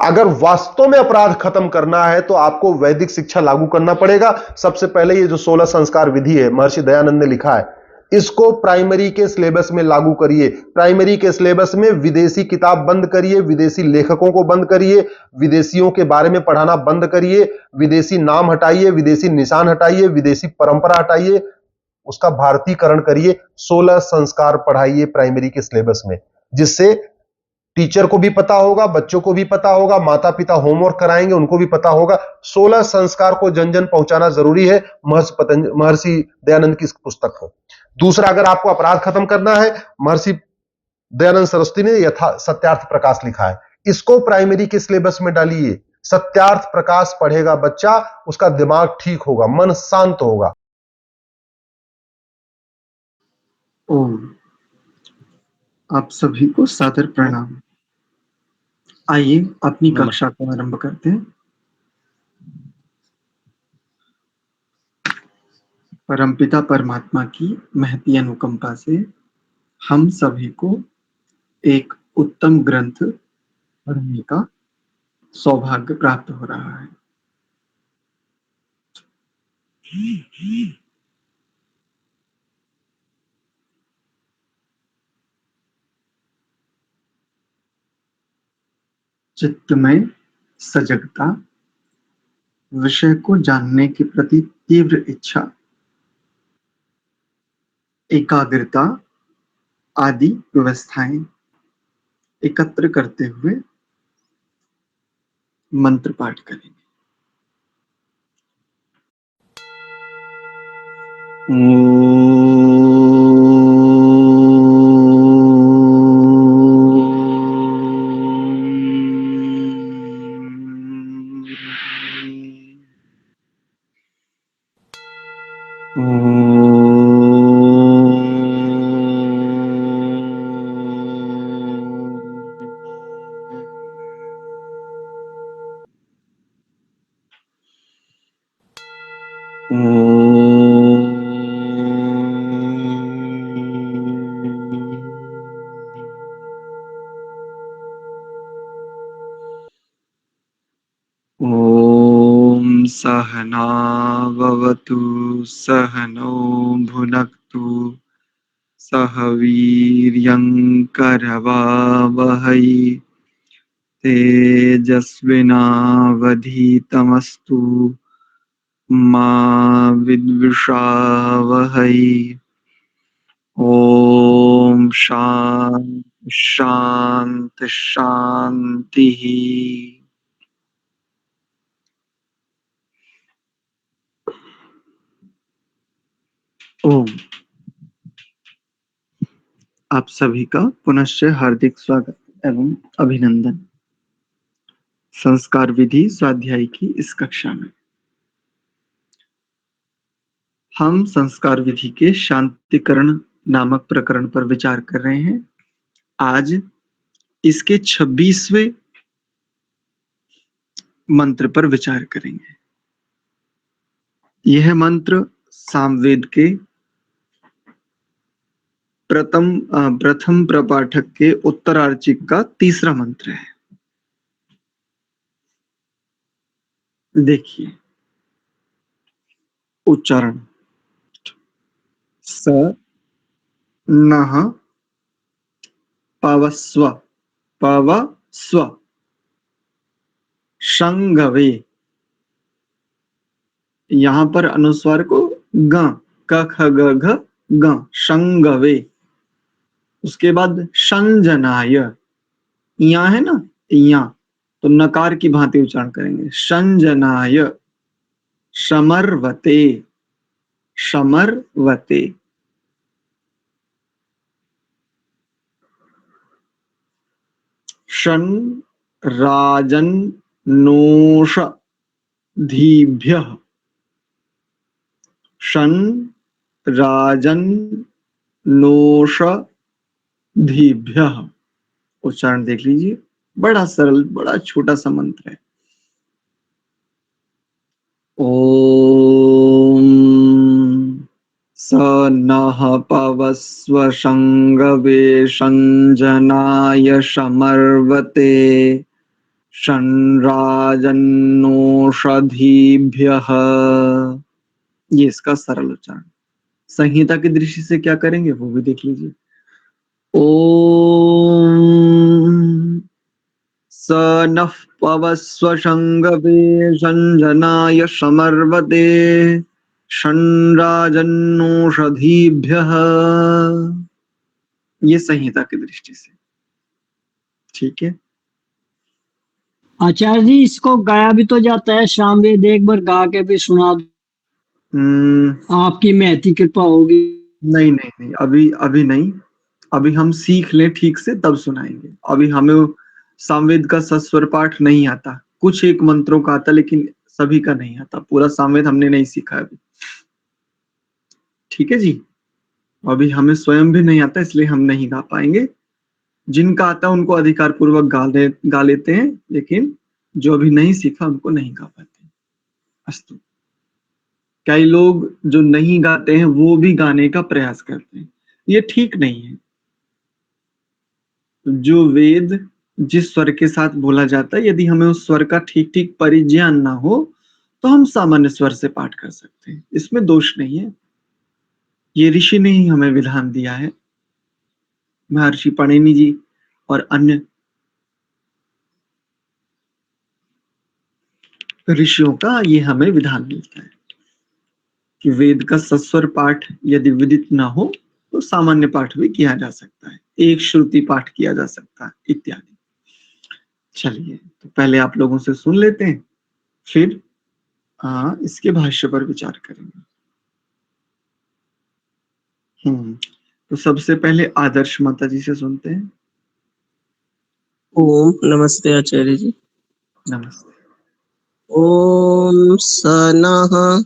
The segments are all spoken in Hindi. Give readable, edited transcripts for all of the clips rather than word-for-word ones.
अगर वास्तव में अपराध खत्म करना है तो आपको वैदिक शिक्षा लागू करना पड़ेगा। सबसे पहले ये जो 16 संस्कार विधि है महर्षि दयानंद ने लिखा है, इसको प्राइमरी के सिलेबस में लागू करिए। प्राइमरी के सिलेबस में विदेशी किताब बंद करिए, विदेशी लेखकों को बंद करिए, विदेशियों के बारे में पढ़ाना बंद करिए, विदेशी नाम हटाइए, विदेशी निशान हटाइए, विदेशी परंपरा हटाइए, उसका भारतीकरण करिए। 16 संस्कार पढ़ाइए प्राइमरी के सिलेबस में, जिससे टीचर को भी पता होगा, बच्चों को भी पता होगा, माता पिता होमवर्क कराएंगे उनको भी पता होगा। 16 संस्कार को जन जन पहुंचाना जरूरी है, महर्षि दयानंद की इस पुस्तक को। दूसरा, अगर आपको अपराध खत्म करना है, महर्षि दयानंद सरस्वती ने सत्यार्थ प्रकाश लिखा है, इसको प्राइमरी के सिलेबस में डालिए। सत्यार्थ प्रकाश पढ़ेगा बच्चा, उसका दिमाग ठीक होगा, मन शांत होगा। ओम। आप सभी को सादर प्रणाम। आइए अपनी कक्षा को आरंभ करते हैं। परमपिता परमात्मा की महती अनुकंपा से हम सभी को एक उत्तम ग्रंथ पढ़ने का सौभाग्य प्राप्त हो रहा है। चित्त में सजगता, विषय को जानने के प्रति तीव्र इच्छा, एकाग्रता आदि व्यवस्थाएं एकत्र करते हुए मंत्र पाठ करेंगे। ओम सहना भवतु सहनौ भुनक्तु सह वीर्यं करवावहै तेजस्विनावधीतमस्तु मा विद्विषावहै। ओम शांति शांति शांति। ओम। आप सभी का पुनश्च हार्दिक स्वागत एवं अभिनंदन संस्कार विधि स्वाध्याय की इस कक्षा में। हम संस्कार विधि के शांतिकरण नामक प्रकरण पर विचार कर रहे हैं। आज इसके 26वें मंत्र पर विचार करेंगे। यह मंत्र सामवेद के प्रथम प्रपाठक के उत्तरार्चिक का तीसरा मंत्र है। देखिए उच्चारण। स नः पवस्व पवस्व शंगवे। यहां पर अनुस्वार को ग क ख ग घ ग शंगवे। उसके बाद संजनाय, या है ना, या तो नकार की भांति उच्चारण करेंगे। संजनाय समर्वते समर्वते। शन राजन्नोष धीभ्यः शन राजन्नोषधीभ्यः। उच्चारण देख लीजिए, बड़ा सरल बड़ा छोटा सा मंत्र है। ओम स नः पवस्व शंगवे संजनाय समर्वते शनराजन्नोषधीभ्यः। ये इसका सरल उच्चारण। संहिता की दृष्टि से क्या करेंगे वो भी देख लीजिए। ओम स नः पवस्व शंगवे संजनाय समर्वते शनराजन्नोषधीभ्यः। ये संहिता की दृष्टि से ठीक है। आचार्य जी इसको गाया भी तो जाता है, सामवेद एक बार गा के भी सुना दो, आपकी महती कृपा होगी। नहीं नहीं नहीं, अभी अभी नहीं, अभी हम सीख लें ठीक से तब सुनाएंगे। अभी हमें सामवेद का सस्वर पाठ नहीं आता, कुछ एक मंत्रों का आता लेकिन सभी का नहीं आता। पूरा सामवेद हमने नहीं सीखा अभी, ठीक है जी। अभी हमें स्वयं भी नहीं आता इसलिए हम नहीं गा पाएंगे। जिनका आता है उनको अधिकार पूर्वक गा लेते हैं, लेकिन जो अभी नहीं सीखा उनको नहीं गा पाते। अस्तु। कई लोग जो नहीं गाते हैं वो भी गाने का प्रयास करते हैं, ये ठीक नहीं है। जो वेद जिस स्वर के साथ बोला जाता है, यदि हमें उस स्वर का ठीक ठीक परिज्ञान ना हो तो हम सामान्य स्वर से पाठ कर सकते हैं, इसमें दोष नहीं है। ये ऋषि ने ही हमें विधान दिया है, महर्षि पाणिनि जी और अन्य ऋषियों का ये हमें विधान मिलता है कि वेद का सस्वर पाठ यदि विदित ना हो तो सामान्य पाठ भी किया जा सकता है, एक श्रुति पाठ किया जा सकता है इत्यादि। चलिए, तो पहले आप लोगों से सुन लेते हैं, फिर इसके भाष्य पर विचार करेंगे। तो सबसे पहले आदर्श माता जी से सुनते हैं। ओम नमस्ते आचार्य जी। नमस्ते। ओम सनः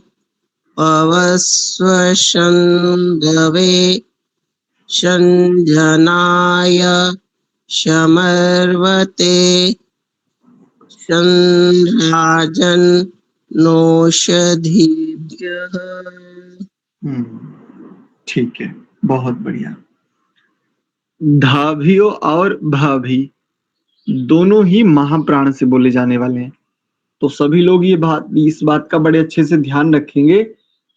पवस्व शंगवे संजनाय समर्वते संराजन् नोषधीभ्यः। ठीक है, बहुत बढ़िया। धाभियो और भाभी दोनों ही महाप्राण से बोले जाने वाले हैं, तो सभी लोग इस बात का बड़े अच्छे से ध्यान रखेंगे।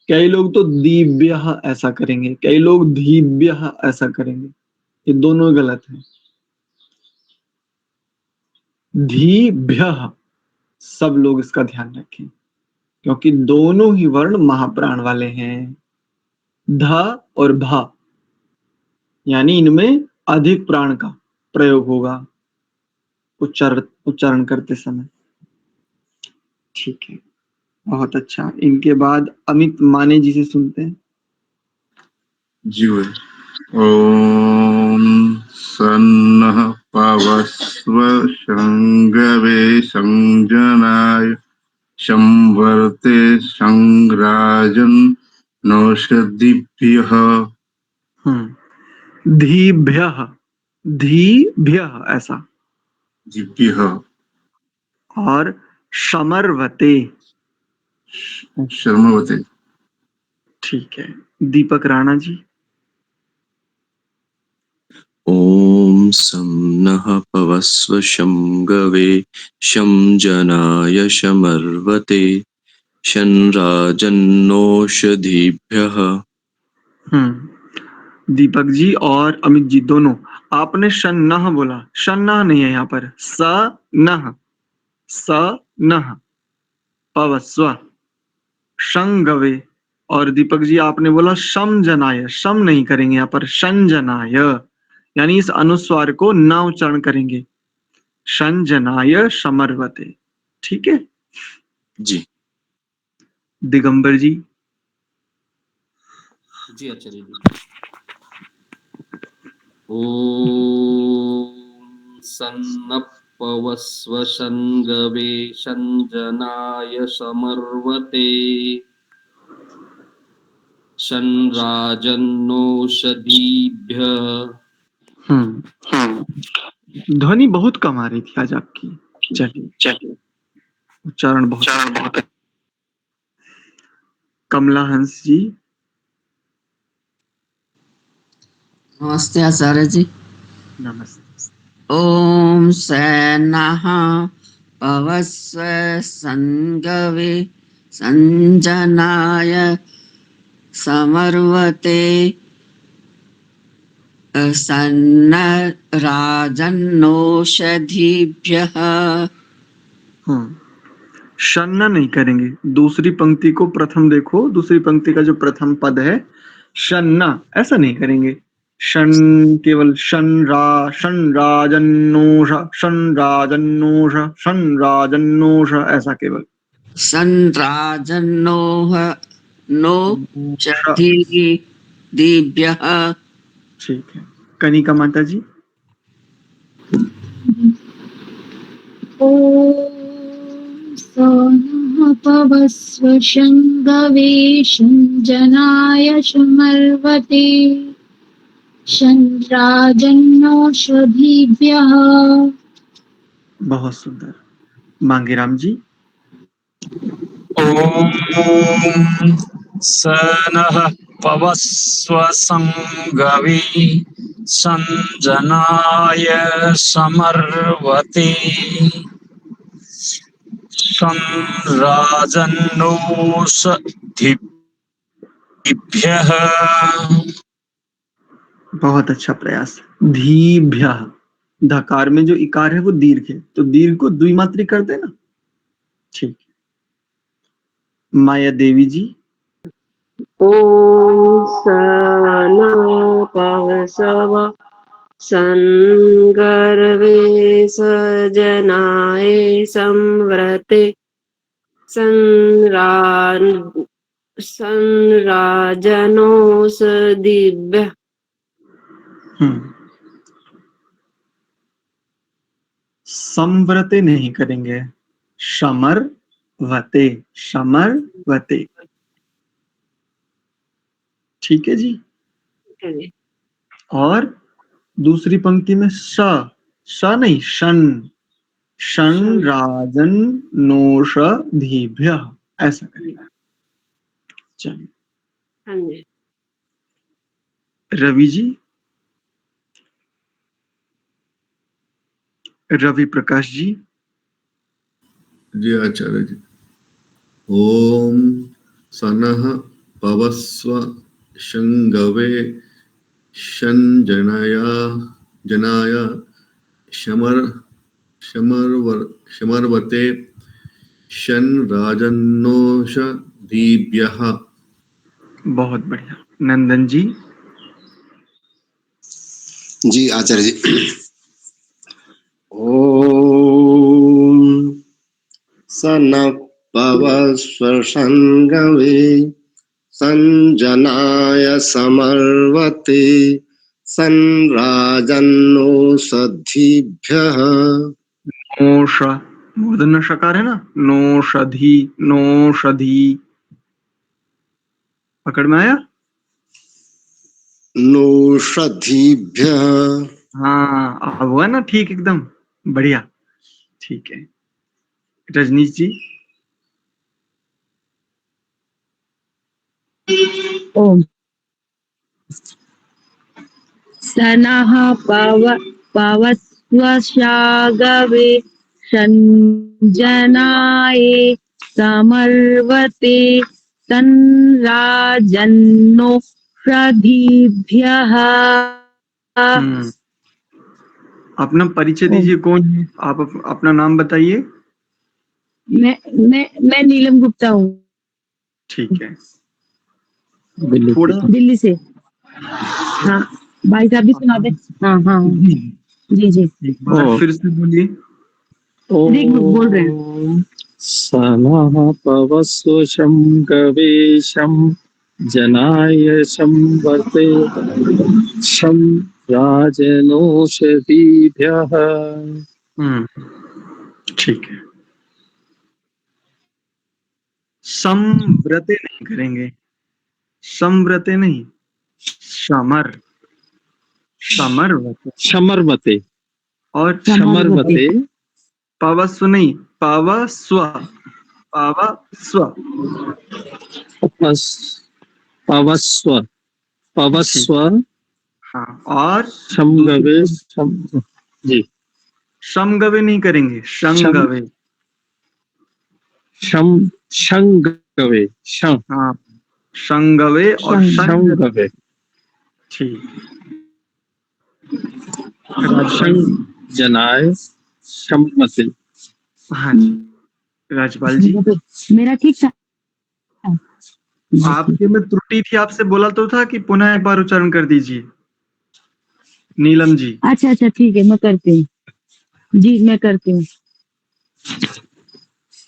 कई लोग तो दिव्य ऐसा करेंगे, कई लोग धीव्य ऐसा करेंगे, ये दोनों गलत है। धीभ्य सब लोग इसका ध्यान रखें, क्योंकि दोनों ही वर्ण महाप्राण वाले हैं। ध और भा यानी इनमें अधिक प्राण का प्रयोग होगा उच्चारण करते समय। ठीक है, बहुत अच्छा। इनके बाद अमित माने जी से सुनते हैं। जी ओम सन्नः पवस्व शंगवे संजनाय संवर्ते संराजन् नौषधिभ्यः। धीभ्यः, धीभ्यः ऐसा, दिभ्यः और समर्वते, शर्मवते। ठीक है। दीपक राणा जी। ओम सं नः पवस्व शंगवे शंजनाय शमर्वते शनराजन्नोषधीभ्यः। दीपक जी और अमित जी दोनों, आपने शन्नः बोला, शन्नः नहीं है यहाँ पर, स नः, स नः पवस्व शंगवे। और दीपक जी आपने बोला समजनाय, सम नहीं करेंगे यहाँ पर, संजनाय, यानी इस अनुस्वार को न उच्चारण करेंगे, संजनाय समर्वते। ठीक है जी। दिगंबर जी। जी आचार्य जी। ओम सन्नपवस्व शंगवे संजनाय समर्वते शनराजन्नोषधीभ्यः। ध्वनि बहुत कम आ रही थी आज आपकी, चलिए उच्चारण बहुत। कमला हंस जी। नमस्ते आचार्य जी। नमस्ते। ओम सैनः पवस्व संगवे संजनाय समर्वते सन्न राजन्नोषधीभ्यः। शन्न नहीं करेंगे, दूसरी पंक्ति को प्रथम देखो, दूसरी पंक्ति का जो प्रथम पद है शन्न, ऐसा नहीं करेंगे। शन केवल शन राजन्नोष, शन राजन्नोष, शन राजन्नोष, ऐसा केवल संराजन्नोह नो दीभ्यः। ठीक है। कनिका माता जी। ॐ सनः पवस्व शङ्गवे शञ्जनाय शमर्वते शन्द्राजन्नोषधीभ्यः। बहुत सुंदर। मांगीराम जी। ओम सनः पवस्व संगवी संजनाय समर्वते संराजन्नोषधीभ्यः। बहुत अच्छा प्रयास। धीभ्यः, धकार में जो इकार है वो दीर्घ है, तो दीर्घ को द्विमात्री कर देना। ठीक। माया देवी जी। ॐ सनः पवस्व संगवे सजनाय संवृते संराजनोषधीभ्यः। संव्रते नहीं करेंगे, समर्वते, समर्वते। ठीक है जी। और दूसरी पंक्ति में स नहीं, शन, शन राजन्नोषधीभ्यः, ऐसा करेंगे। चलिए। रवि जी। रवि प्रकाश जी। जी आचार्य जी। ओम सनः पवस्व शंगवे जनाय शमर्वते शन राजन्नोषधीभ्यः। बहुत बढ़िया। नंदन जी। जी आचार्य जी। ओम सनः पवस्व संगवे संजनाय समर्वते संराजन्नोषधीभ्यः। नोष, मूर्धन्य शकार है ना, नोषधि, नोषधि। पकड़ में आया? नोषधीभ्यः। हाँ, अब हुआ ना ठीक, एकदम बढ़िया। ठीक है। रजनीश जी। ओम सनः पवस्व शागवे संजनाय समर्वते संराजन्नोषधीभ्यः। अपना परिचय दीजिए, कौन है आप? अपना नाम बताइए। मैं नीलम गुप्ता हूँ। ठीक है। दिल्ली से। हाँ भाई साहब भी सुना दे। हाँ हाँ जी जी। फिर से बोलिए। बोल रहे हैं। सनः पवस्व शंगवे जनाय संवर्ते संराजनोषधीभ्यः। ठीक है। संव्रते नहीं करेंगे, संव्रते नहीं, समर्वते और समर्वते। पवस्व नहीं, पवस्व, पवस्व, पवस्व। हाँ। और समगवे, जी, समगवे नहीं करेंगे, संगवे। शम शंगवे शं हाँ, शंगवे और शंगवे ठीक। राजपाल शंजनाय शम्मते। हाँ जी, राजपाल जी मेरा ठीक था। आपके में त्रुटि थी, आपसे बोला तो था कि पुनः एक बार उच्चारण कर दीजिए। नीलम जी अच्छा अच्छा ठीक है, मैं करती हूँ जी, मैं करती हूँ।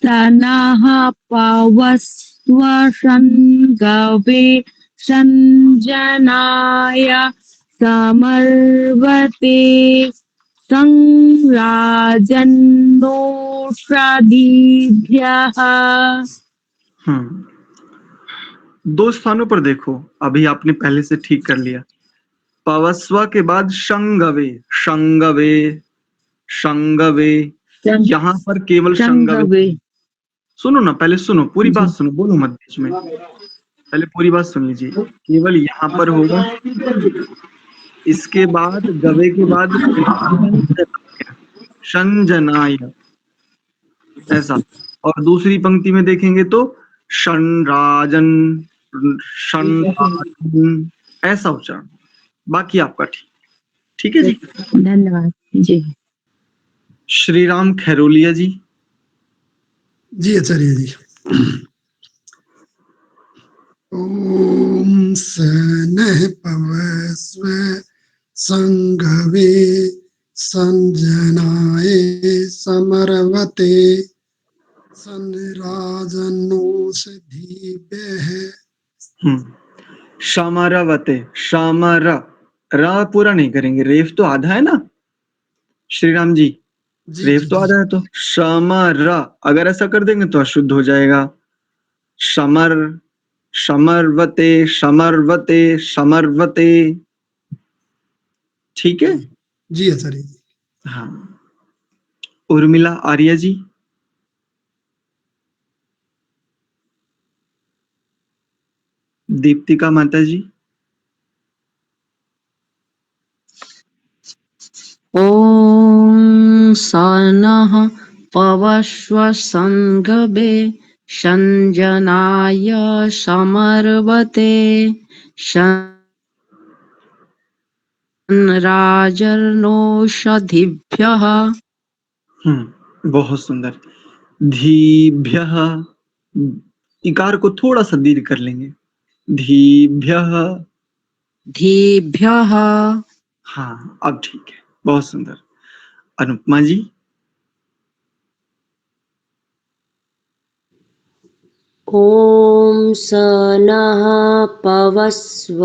सनः पवस्व शंगवे संजनाय समर्वते संराजन्नोषधीभ्यः। दो स्थानों पर देखो, अभी आपने पहले से ठीक कर लिया। पवस्व के बाद शंगवे शंगवे शंगवे, यहाँ पर केवल शंगवे। सुनो ना, पहले सुनो, पूरी बात सुनो, बोलो मत बीच में, पहले पूरी बात सुन लीजिए। केवल यहाँ पर होगा, इसके बाद गवे के बाद संजनाय, ऐसा। और दूसरी पंक्ति में देखेंगे तो शनराजन शनराजन, ऐसा उच्चारण। बाकी आपका ठीक है जी। धन्यवाद जी। श्री राम खैरोलिया जी। जी आचार्य जी। ओम सनः पवस्व संगवे संजनाय समर्वते संराजन्नोषधीभ्यः। शामरवते, शामर, रा पूरा नहीं करेंगे, रेफ तो आधा है ना श्री राम जी, रेफ तो आधा है, तो समर, अगर ऐसा कर देंगे तो अशुद्ध हो जाएगा। समर, समर्वते समर्वते समर्वते, ठीक है जी आचार्य जी। हाँ। उर्मिला आर्य जी। दीप्तिका माता जी। ॐ सनः पवस्व संगवे संजनाय समर्वते संराजन्नोषधीभ्यः। बहुत सुंदर। धीभ्यः, इकार को थोड़ा सा दीर्घ कर लेंगे, धीभ्यः धीभ्यः। हाँ अब ठीक है, बहुत सुंदर। अनुपमा जी। ॐ सनः पवस्व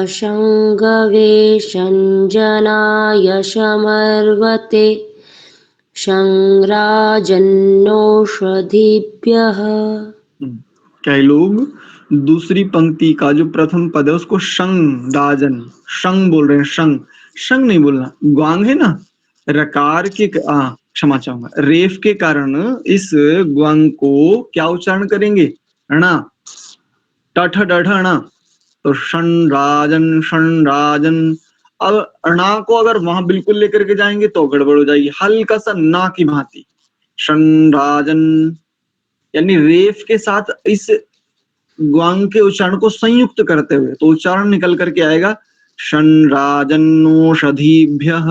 शंगवे संजनाय समर्वते संराजन्नोषधीभ्यः। कई लोग दूसरी पंक्ति का जो प्रथम पद है उसको शंग दाजन शंग बोल रहे हैं, शंग शंग नहीं बोलना। ग्वांग है ना, रकार के क्षमा चाहूंगा, रेफ के कारण इस ग्वांग को क्या उच्चारण करेंगे, णा, टठ डढ़ णा, तो षणराजन षणराजन। अब णा को अगर वहां बिल्कुल लेकर के जाएंगे तो गड़बड़ हो जाएगी, हल्का सा ना की भांति षणराजन, यानी रेफ के साथ इस ग्वांग के उच्चारण को संयुक्त करते हुए तो उच्चारण निकल करके आएगा शनराजन्नोषधीभ्यः।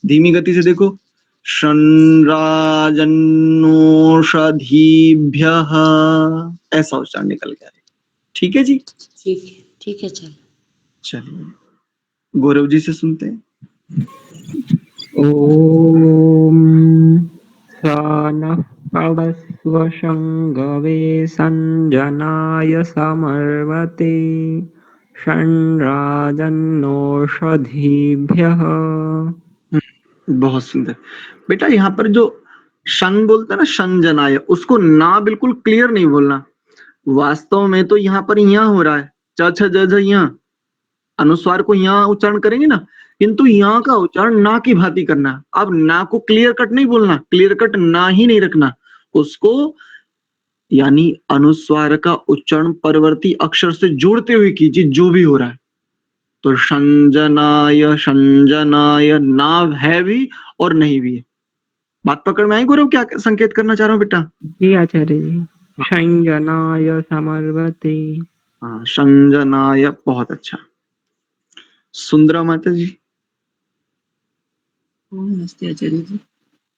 धीमी गति से देखो, शनराजन्नोषधीभ्यः, ऐसा उच्चारण निकल के आएगा। ठीक है जी, ठीक है चलिए गौरव जी से सुनते हैं। ओम सनः पवस्व शंगवे संजनाय समर्वते संराजन्नोषधीभ्यः। बहुत सुंदर बेटा। यहाँ पर जो शन बोलते हैं ना, संजनाय, उसको ना बिल्कुल क्लियर नहीं बोलना। वास्तव में तो यहाँ पर यहाँ हो रहा है, च छ ज झ, यहाँ अनुस्वार को यहाँ उच्चारण करेंगे ना, किंतु यहाँ का उच्चारण ना की भांति करना। अब ना को क्लियर कट नहीं बोलना, क्लियर कट ना ही नहीं रखना उसको, यानी अनुस्वार का उच्चारण परवर्ती अक्षर से जोड़ते हुए कीजिए जो भी हो रहा है। तो संजनाय संजनाय, ना है भी और नहीं भी है। बात पकड़ में आई गौरव, क्या संकेत करना चाह रहा हूँ बेटा? जी आचार्य जी। संजनाय समर्वते। हाँ, संजनाय, बहुत अच्छा। सुंदरा माता जी। नमस्ते आचार्य जी।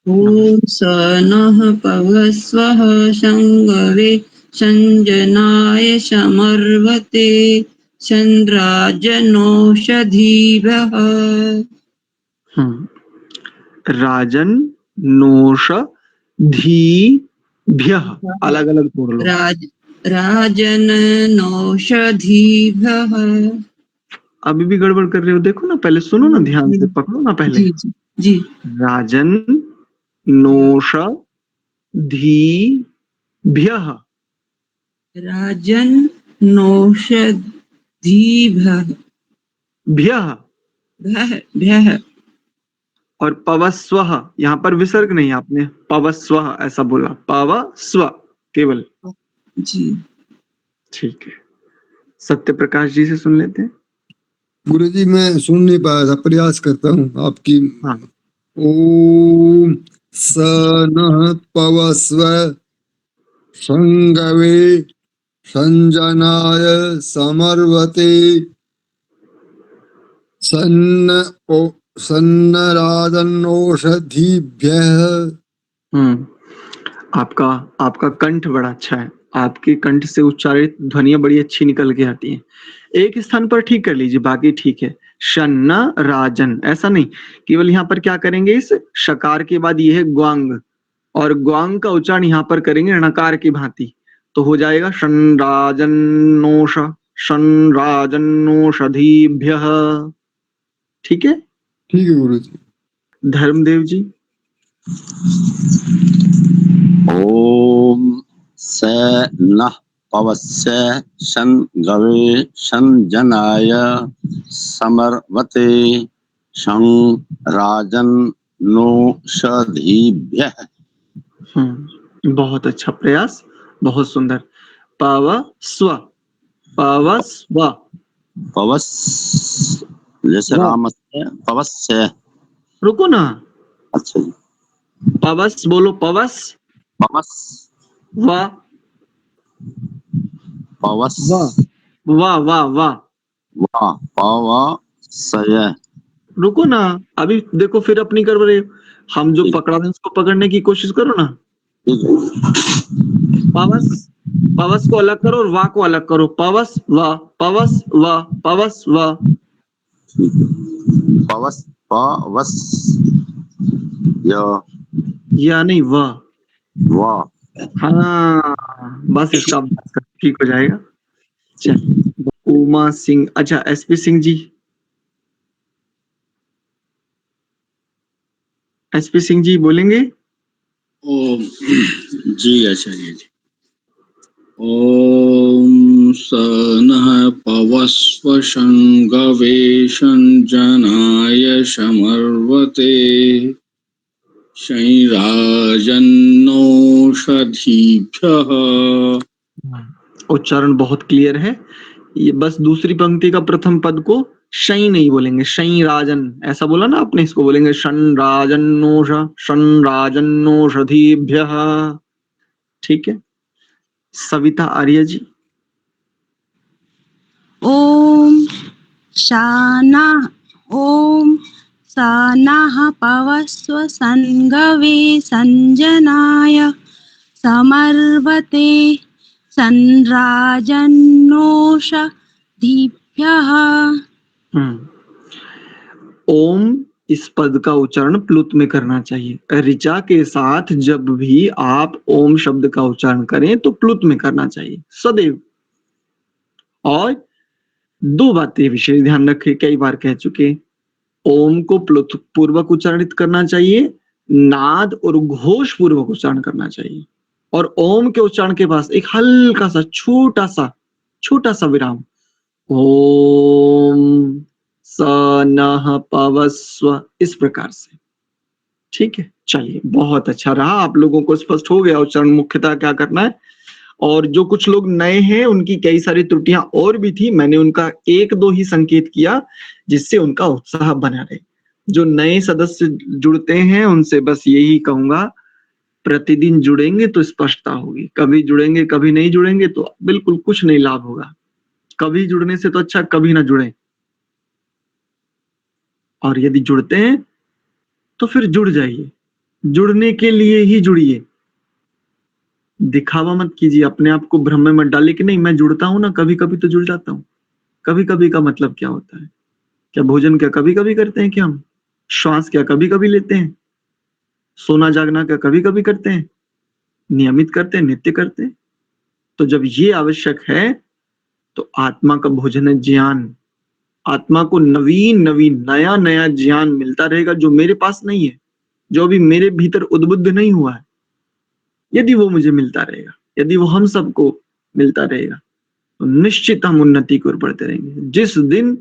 ओम स नः पवस्वः संगवे संजनाय समर्वते चंद्राजनौषधीभ्यः। राजन नोष धीभ्यः, अलग अलग बोल लो। राजननौषधीभ्यः। अभी भी गड़बड़ कर रहे हो, देखो ना, पहले सुनो ना, ध्यान से पकड़ो ना पहले। जी जी जी। राजन नोष धीभ्यः। राजन नौषधीभ्यः। भ्यः भ्यः। और पवस्वः, यहाँ पर विसर्ग नहीं, आपने पवस्वः ऐसा बोला, पवस्व केवल। जी ठीक है, सत्य प्रकाश जी से सुन लेते हैं। गुरु जी मैं सुन नहीं पाया था, प्रयास करता हूँ आपकी। हाँ। ओम स नः पवस्व संगवे संजनाय समर्वते सन्नराजन्नौषधीभ्यः। आपका कंठ बड़ा अच्छा है, आपके कंठ से उच्चारित ध्वनियां बड़ी अच्छी निकल के आती हैं। एक स्थान पर ठीक कर लीजिए, बाकी ठीक है। शन्न राजन, ऐसा नहीं, केवल यहाँ पर क्या करेंगे, इस शकार के बाद ये है ग्वांग, और ग्वांग का उच्चारण यहाँ पर करेंगे णकार की भांति, तो हो जाएगा शनराजन्नोष, शनराजन्नोषधीभ्यः। ठीक है? ठीक है गुरु जी। धर्मदेव जी। ओम स नः पवस्य संगवे संजनाय समर्वते राजन्नौषधीभ्यः। बहुत अच्छा प्रयास, बहुत सुंदर। पवस्व, पवस्व, पवस जैसे रामस्य पवस्य। रुको ना, अच्छा जी। पवस बोलो, पवस, पवस, वा, पवस, वा वा वा, वा पवसय। रुको ना, अभी देखो फिर अपनी कर रहे हो। हम जो पकड़ा दें उसको पकड़ने की कोशिश करो ना। पवस, पवस को अलग करो और वा को अलग करो। पवस वा, पवस वा, पवस वा। पवस, पवस, या नहीं, वा। वाह, हाँ, बस इसका अभ्यास कर, ठीक हो जाएगा। चलिए, उमा सिंह, अच्छा एसपी सिंह जी। एसपी सिंह जी बोलेंगे? ओम जी आचार्य जी। ओम स नः पवस्व संगवे संजनाय समर्वते संराजन्नौषधीभ्यः। उच्चारण बहुत क्लियर है, ये बस दूसरी पंक्ति का प्रथम पद को शई नहीं बोलेंगे, शई राजन ऐसा बोला ना आपने, इसको बोलेंगे शन राजन्नोष, शन राजन्नोषधीभ्यः। ठीक है? सविता आर्य जी। ओम शाना, ओम सानाः पवस्व संगवे संजनाय समर्वते संराजन्नौषधीभ्यः। ओम इस पद का उच्चारण प्लुत में करना चाहिए। ऋचा के साथ जब भी आप ओम शब्द का उच्चारण करें तो प्लुत में करना चाहिए सदैव। और दो बातें विशेष ध्यान रखें, कई बार कह चुके, ओम को प्लुत पूर्वक उच्चारित करना चाहिए, नाद और घोष पूर्वक उच्चारण करना चाहिए। और ओम के उच्चारण के पास एक हल्का सा छोटा सा विराम, ओम स नः पवस्व, इस प्रकार से। ठीक है? चलिए, बहुत अच्छा रहा, आप लोगों को स्पष्ट हो गया उच्चारण मुख्यतः क्या करना है। और जो कुछ लोग नए हैं उनकी कई सारी त्रुटियां और भी थी, मैंने उनका एक दो ही संकेत किया जिससे उनका उत्साह बना रहे। जो नए सदस्य जुड़ते हैं उनसे बस यही कहूंगा प्रतिदिन जुड़ेंगे तो स्पष्टता होगी, कभी जुड़ेंगे कभी नहीं जुड़ेंगे तो बिल्कुल कुछ नहीं लाभ होगा। कभी जुड़ने से तो अच्छा कभी ना जुड़े, और यदि जुड़ते हैं तो फिर जुड़ जाइए, जुड़ने के लिए ही जुड़िए। दिखावा मत कीजिए, अपने आप को भ्रम में मत डालिए कि नहीं मैं जुड़ता हूं ना, कभी कभी तो जुड़ जाता हूं। कभी कभी का मतलब क्या होता है? क्या भोजन क्या कभी कभी करते हैं? क्या हम श्वास क्या कभी कभी लेते हैं? सोना जागना क्या कभी कभी करते हैं? नियमित करते हैं, नित्य करते हैं। तो जब ये आवश्यक है तो आत्मा का भोजन है ज्ञान। आत्मा को नवीन नवीन नया नया ज्ञान मिलता रहेगा जो मेरे पास नहीं है, जो अभी मेरे भीतर उद्बुद्ध नहीं हुआ है। यदि वो मुझे मिलता रहेगा, यदि वो हम सबको मिलता रहेगा, तो निश्चित हम उन्नति की ओर बढ़ते रहेंगे। जिस दिन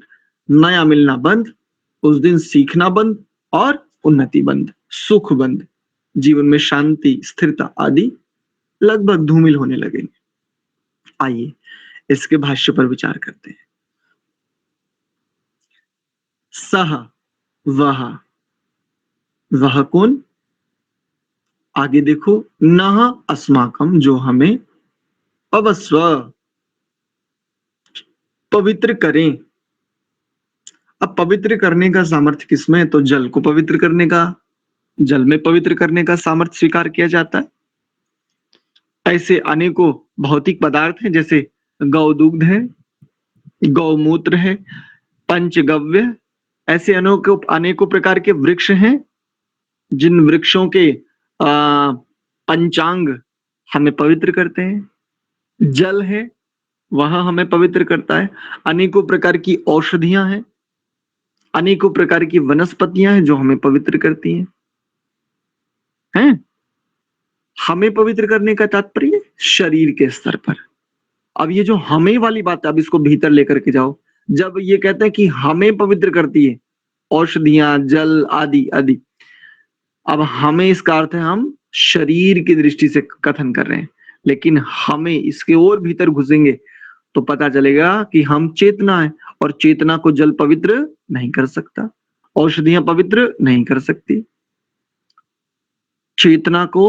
नया मिलना बंद, उस दिन सीखना बंद और उन्नति बंद, सुख बंद, जीवन में शांति, स्थिरता आदि लगभग धूमिल होने लगेंगे। आइए इसके भाष्य पर विचार करते हैं। सह, वह कौन? आगे देखो, नह अस्माकम, जो हमें, पवस्व, पवित्र करें। अब पवित्र करने का सामर्थ्य किसमें है? तो जल को पवित्र करने का, जल में पवित्र करने का सामर्थ्य स्वीकार किया जाता है। ऐसे अनेकों भौतिक पदार्थ हैं, जैसे गौदूग्ध है, गौमूत्र है, पंचगव्य, ऐसे अनेकों प्रकार के वृक्ष हैं जिन वृक्षों के पंचांग हमें पवित्र करते हैं। जल है, वह हमें पवित्र करता है। अनेकों प्रकार की औषधियां हैं, अनेकों प्रकार की वनस्पतियां हैं जो हमें पवित्र करती हैं। हमें पवित्र करने का तात्पर्य शरीर के स्तर पर। अब ये जो हमें वाली बात है, अब इसको भीतर लेकर के जाओ। जब ये कहते हैं कि हमें पवित्र करती है औषधियां, जल आदि आदि, अब हमें इसका अर्थ है हम शरीर की दृष्टि से कथन कर रहे हैं, लेकिन हमें इसके और भीतर घुसेंगे तो पता चलेगा कि हम चेतना है, और चेतना को जल पवित्र नहीं कर सकता, औषधियां पवित्र नहीं कर सकती, चेतना को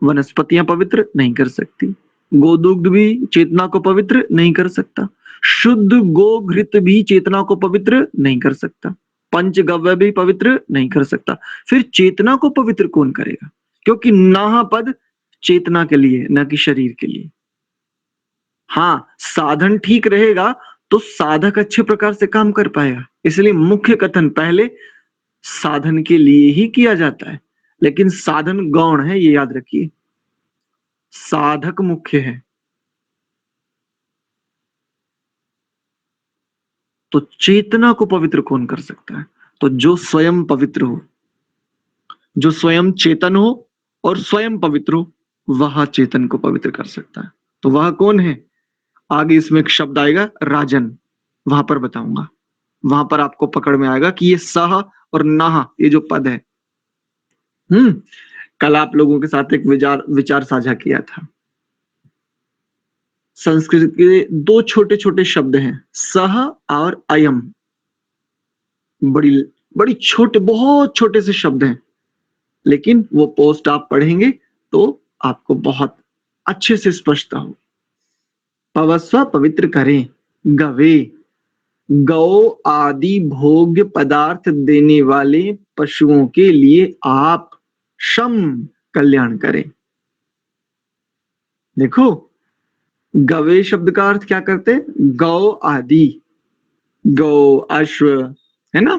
वनस्पतियां पवित्र नहीं कर सकती, गोदुग्ध भी चेतना को पवित्र नहीं कर सकता, शुद्ध गोघृत भी चेतना को पवित्र नहीं कर सकता, पंचगव्य भी पवित्र नहीं कर सकता। फिर चेतना को पवित्र कौन करेगा? क्योंकि नाह पद चेतना के लिए, न कि शरीर के लिए। हाँ, साधन ठीक रहेगा तो साधक अच्छे प्रकार से काम कर पाएगा, इसलिए मुख्य कथन पहले साधन के लिए ही किया जाता है, लेकिन साधन गौण है, ये याद रखिए, साधक मुख्य है। तो चेतना को पवित्र कौन कर सकता है? तो जो स्वयं पवित्र हो, जो स्वयं चेतन हो और स्वयं पवित्र हो, वह चेतन को पवित्र कर सकता है। तो वह कौन है? आगे इसमें एक शब्द आएगा राजन, वहां पर बताऊंगा, वहां पर आपको पकड़ में आएगा कि ये सह और नाह, ये जो पद है, कल आप लोगों के साथ एक विचार साझा किया था। संस्कृत के दो छोटे छोटे शब्द हैं, सह और अयम, बड़ी छोटे, बहुत छोटे से शब्द हैं, लेकिन वो पोस्ट आप पढ़ेंगे तो आपको बहुत अच्छे से स्पष्टता हो। पवस्व, पवित्र करें, गवे, गौ आदि भोग्य पदार्थ देने वाले पशुओं के लिए आप शम, कल्याण करें। देखो, गवे शब्द का अर्थ क्या करते हैं? गौ आदि, गौ, अश्व, है ना,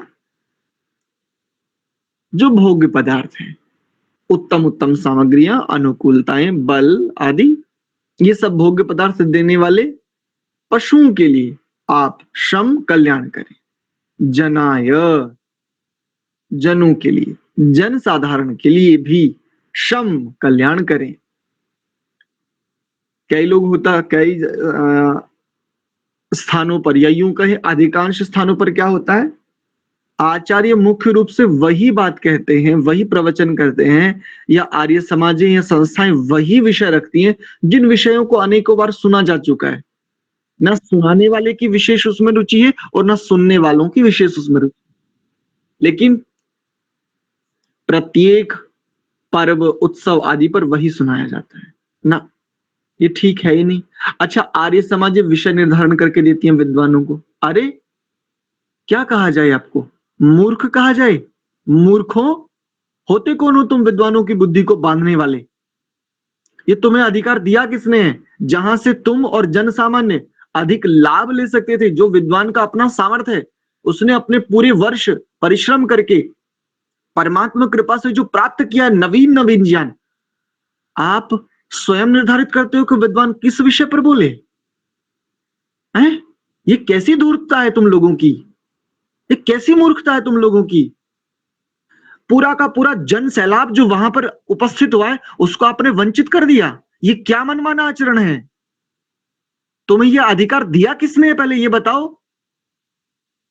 जो भोग्य पदार्थ हैं, उत्तम उत्तम सामग्रियां, अनुकूलताएं, बल आदि, ये सब भोग्य पदार्थ देने वाले पशुओं के लिए आप श्रम, कल्याण करें। जनाय, जनों के लिए, जन साधारण के लिए भी श्रम, कल्याण करें। कई लोग होता, कई स्थानों पर, या यूं कहे अधिकांश स्थानों पर क्या होता है, आचार्य मुख्य रूप से वही बात कहते हैं, वही प्रवचन करते हैं, या आर्य समाजें या संस्थाएं वही विषय रखती हैं जिन विषयों को अनेकों बार सुना जा चुका है। ना सुनाने वाले की विशेष उसमें रुचि है और ना सुनने वालों की विशेष उसमें रुचि, लेकिन प्रत्येक पर्व उत्सव आदि पर वही सुनाया जाता है ना, ये ठीक है ही नहीं। अच्छा, आर्य समाज ये विषय निर्धारण करके देती है विद्वानों को। अरे क्या कहा जाए आपको, मूर्ख कहा जाए? मूर्खों, होते कौन हो तुम विद्वानों की बुद्धि को बांधने वाले? ये तुम्हें अधिकार दिया किसने है? जहां से तुम और जन सामान्य अधिक लाभ ले सकते थे। जो विद्वान का अपना सामर्थ्य है, उसने अपने पूरे वर्ष परिश्रम करके परमात्मा कृपा से जो प्राप्त किया नवीन नवीन ज्ञान, आप स्वयं निर्धारित करते हो कि विद्वान किस विषय पर बोले हैं? ये कैसी धूर्तता है तुम लोगों की, ये कैसी मूर्खता है तुम लोगों की? पूरा का पूरा जन सैलाब जो वहां पर उपस्थित हुआ है, उसको आपने वंचित कर दिया। ये क्या मनमाना आचरण है? तुम्हें यह अधिकार दिया किसने है, पहले ये बताओ।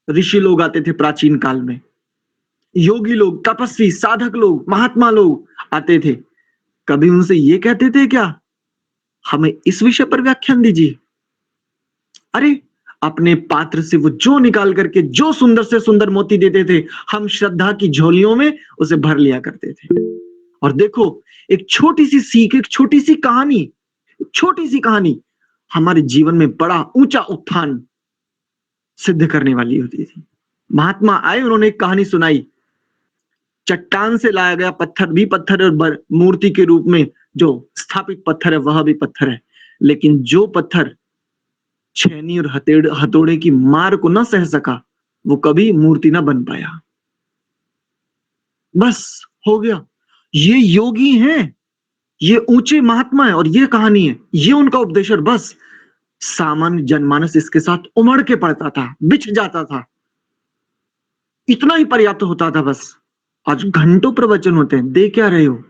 ऋषि लोग आते थे प्राचीन काल में, योगी लोग, तपस्वी, साधक लोग, महात्मा लोग आते थे। कभी उनसे ये कहते थे क्या, हमें इस विषय पर व्याख्यान दीजिए? अरे अपने पात्र से वो जो निकाल करके जो सुंदर से सुंदर मोती देते थे, हम श्रद्धा की झोलियों में उसे भर लिया करते थे। और देखो, एक छोटी सी सीख, एक छोटी सी कहानी हमारे जीवन में बड़ा ऊंचा उत्थान सिद्ध करने वाली होती थी। महात्मा आए, उन्होंने एक कहानी सुनाई। चट्टान से लाया गया पत्थर भी पत्थर और मूर्ति के रूप में जो स्थापित पत्थर है वह भी पत्थर है, लेकिन जो पत्थर छेनी और हथौड़े की मार को न सह सका, वो कभी मूर्ति न बन पाया। बस हो गया। ये योगी हैं, ये ऊंचे महात्मा है, और ये कहानी है, ये उनका उपदेश। और बस सामान्य जनमानस इसके साथ उमड़ के पड़ता था, बिछ जाता था, इतना ही पर्याप्त होता था बस। आज घंटों प्रवचन होते हैं, दे क्या रहे हो?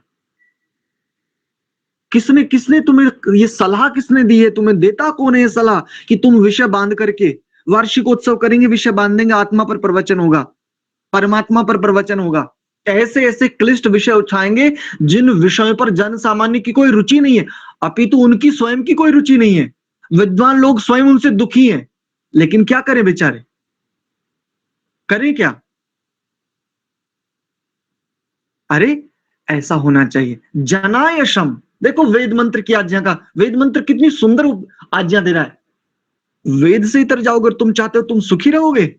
किसने तुम्हें ये सलाह किसने दी है? तुम्हें देता कौन है ये सलाह कि तुम विषय बांध करके वार्षिक उत्सव करेंगे, विषय बांधेंगे, आत्मा पर प्रवचन होगा, परमात्मा पर प्रवचन होगा, ऐसे ऐसे क्लिष्ट विषय उठाएंगे जिन विषयों पर जन सामान्य की कोई रुचि नहीं है, अपितु उनकी स्वयं की कोई रुचि नहीं है। विद्वान लोग स्वयं उनसे दुखी हैं, लेकिन क्या करें बेचारे, करें क्या? अरे ऐसा होना चाहिए। जनायशम, देखो वेद मंत्र की आज्ञा का, वेद मंत्र कितनी सुंदर आज्ञा दे रहा है। वेद से इतर जाओ, अगर तुम चाहते हो तुम सुखी रहोगे,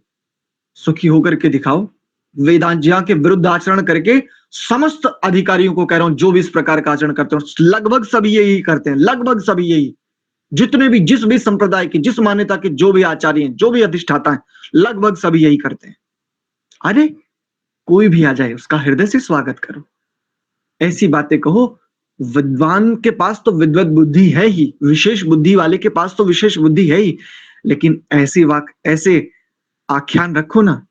सुखी होकर के दिखाओ। वेदाज्ञा के विरुद्ध आचरण करके समस्त अधिकारियों को कह रहा हूं, जो भी इस प्रकार का आचरण करते हो, लगभग सभी यही करते हैं, लगभग सभी यही, जितने भी जिस भी संप्रदाय के, जिस मान्यता के जो भी आचार्य हैं, जो भी अधिष्ठाता हैं, लगभग सभी यही करते हैं। अरे कोई भी आ जाए, उसका हृदय से स्वागत करो, ऐसी बातें कहो। विद्वान के पास तो विद्वत बुद्धि है ही, विशेष बुद्धि वाले के पास तो विशेष बुद्धि है ही, लेकिन ऐसे आख्यान रखो ना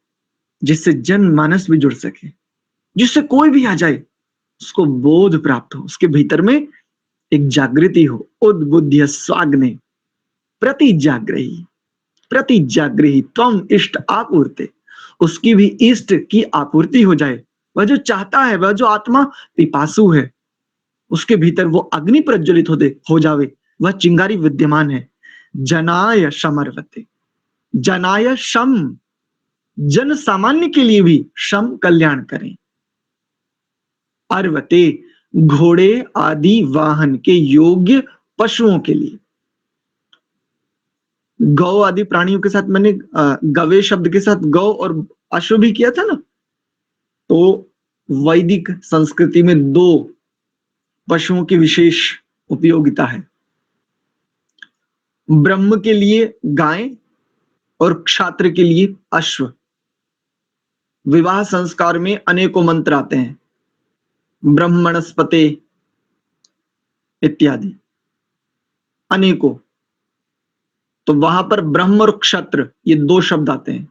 जिससे जनमानस भी जुड़ सके, जिससे कोई भी आ जाए उसको बोध प्राप्त हो, उसके भीतर में एक जागृति हो। उद्बुद्ध्य स्वाग्ने प्रतिजाग्रही त्वम इष्ट आपूर्ते, उसकी भी इष्ट की आपूर्ति हो जाए। वह जो चाहता है, वह जो आत्मा पिपासु है, उसके भीतर वो अग्नि प्रज्वलित हो जावे, वह चिंगारी विद्यमान है। जनाय शमर्वते, जनाय शम, जन सामान्य के लिए भी शम कल्याण करें। अर्वते, घोड़े आदि वाहन के योग्य पशुओं के लिए। गौ आदि प्राणियों के साथ मैंने गवे शब्द के साथ गौ और अश्व भी किया था ना, तो वैदिक संस्कृति में दो पशुओं की विशेष उपयोगिता है। ब्रह्म के लिए गाय और क्षात्र के लिए अश्व। विवाह संस्कार में अनेकों मंत्र आते हैं, ब्रह्मणस्पते इत्यादि, अनेकों। तो वहां पर ब्रह्म और क्षत्र ये दो शब्द आते हैं।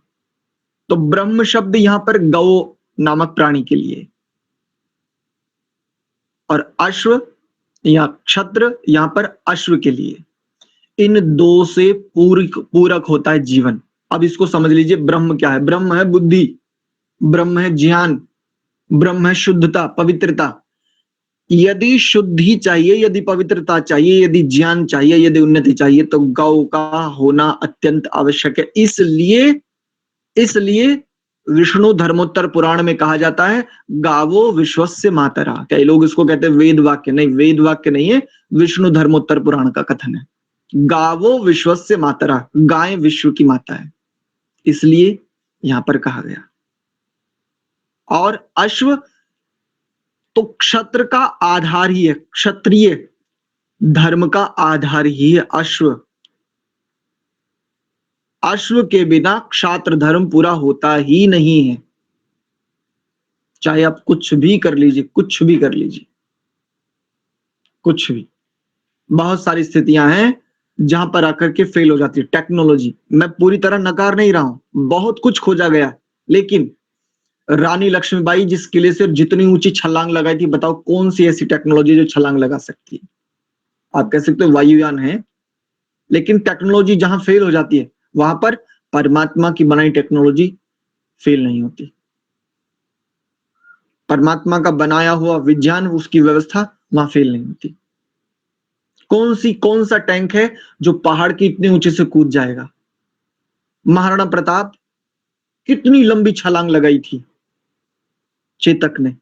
तो ब्रह्म शब्द यहां पर गौ नामक प्राणी के लिए, और अश्व या क्षत्र यहां पर अश्व के लिए। इन दो से पूरक होता है जीवन। अब इसको समझ लीजिए, ब्रह्म क्या है? ब्रह्म है बुद्धि, ब्रह्म है ज्ञान, ब्रह्म है शुद्धता, पवित्रता। यदि शुद्धि चाहिए, यदि पवित्रता चाहिए, यदि ज्ञान चाहिए, यदि उन्नति चाहिए, तो गौ का होना अत्यंत आवश्यक है। इसलिए विष्णु धर्मोत्तर पुराण में कहा जाता है गावो विश्वस्य मातरा। कई लोग इसको कहते हैं वेद वाक्य, नहीं, वेद वाक्य नहीं है, विष्णु धर्मोत्तर पुराण का कथन है। गावो विश्वस्य मातरा, गाय विश्व की माता है, इसलिए यहां पर कहा गया। और अश्व तो क्षत्र का आधार ही है, क्षत्रिय धर्म का आधार ही है अश्व। अश्व के बिना क्षात्र धर्म पूरा होता ही नहीं है। चाहे आप कुछ भी कर लीजिए, कुछ भी कर लीजिए, कुछ भी। बहुत सारी स्थितियां हैं जहां पर आकर के फेल हो जाती है टेक्नोलॉजी। मैं पूरी तरह नकार नहीं रहा हूं, बहुत कुछ खोजा गया, लेकिन रानी लक्ष्मीबाई जिस किले से जितनी ऊंची छलांग लगाई थी, बताओ कौन सी ऐसी टेक्नोलॉजी जो छलांग लगा सकती है? आप कह सकते हो वायुयान है, लेकिन टेक्नोलॉजी जहां फेल हो जाती है वहां पर परमात्मा की बनाई टेक्नोलॉजी फेल नहीं होती। परमात्मा का बनाया हुआ विज्ञान, उसकी व्यवस्था वहां फेल नहीं होती। कौन सा टैंक है जो पहाड़ की इतने ऊंचे से कूद जाएगा? महाराणा प्रताप कितनी लंबी छलांग लगाई थी चेतक ने।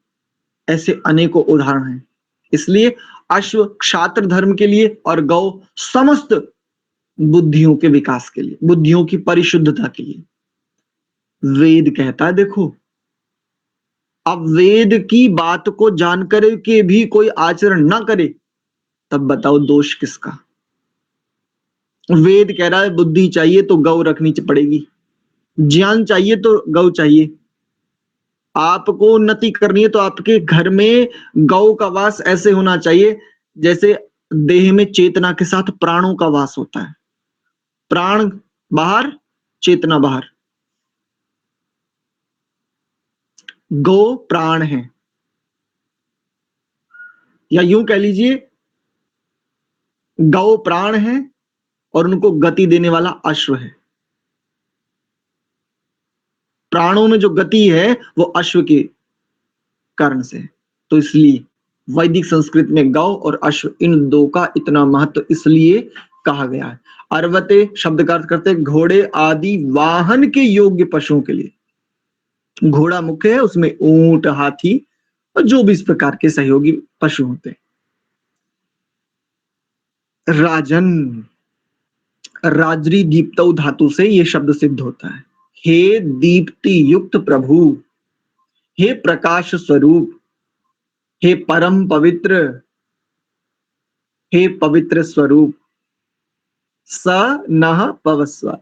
ऐसे अनेकों उदाहरण हैं। इसलिए अश्व क्षात्र धर्म के लिए और गौ समस्त बुद्धियों के विकास के लिए, बुद्धियों की परिशुद्धता के लिए। वेद कहता है, देखो अब वेद की बात को जानकर के भी कोई आचरण ना करे, तब बताओ दोष किसका? वेद कह रहा है बुद्धि चाहिए तो गौ रखनी पड़ेगी, ज्ञान चाहिए तो गौ चाहिए, आपको उन्नति करनी है तो आपके घर में गौ का वास ऐसे होना चाहिए जैसे देह में चेतना के साथ प्राणों का वास होता है। प्राण बाहर, चेतना बाहर। गौ प्राण है, या यूं कह लीजिए गौ प्राण है और उनको गति देने वाला अश्व है। प्राणों में जो गति है वो अश्व के कारण से है। तो इसलिए वैदिक संस्कृत में गौ और अश्व, इन दो का इतना महत्व इसलिए कहा गया है। अर्वते शब्द का अर्थ करते घोड़े आदि वाहन के योग्य पशुओं के लिए। घोड़ा मुख्य है, उसमें ऊंट, हाथी और जो भी इस प्रकार के सहयोगी पशु होते हैं। राजन, राजरी दीप्तौ धातु से यह शब्द सिद्ध होता है। हे दीप्ति युक्त प्रभु, हे प्रकाश स्वरूप, हे परम पवित्र, हे पवित्र स्वरूप, स नः पवस्व।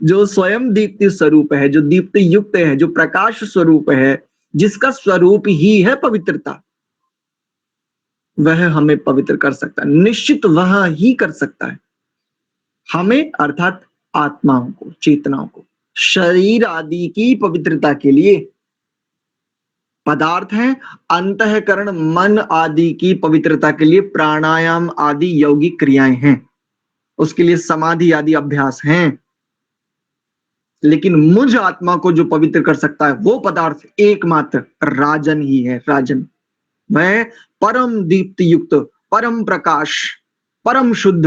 जो स्वयं दीप्ति स्वरूप है, जो दीप्ति युक्त है, जो प्रकाश स्वरूप है, जिसका स्वरूप ही है पवित्रता, वह हमें पवित्र कर सकता है। निश्चित वह ही कर सकता है हमें, अर्थात आत्माओं को, चेतनाओं को। शरीर आदि की पवित्रता के लिए पदार्थ हैं, अंतःकरण मन आदि की पवित्रता के लिए प्राणायाम आदि यौगिक क्रियाएं हैं, उसके लिए समाधि आदि अभ्यास हैं। लेकिन मुझ आत्मा को जो पवित्र कर सकता है वो पदार्थ एकमात्र राजन ही है। राजन वह परम दीप्ति युक्त, परम प्रकाश, परम शुद्ध,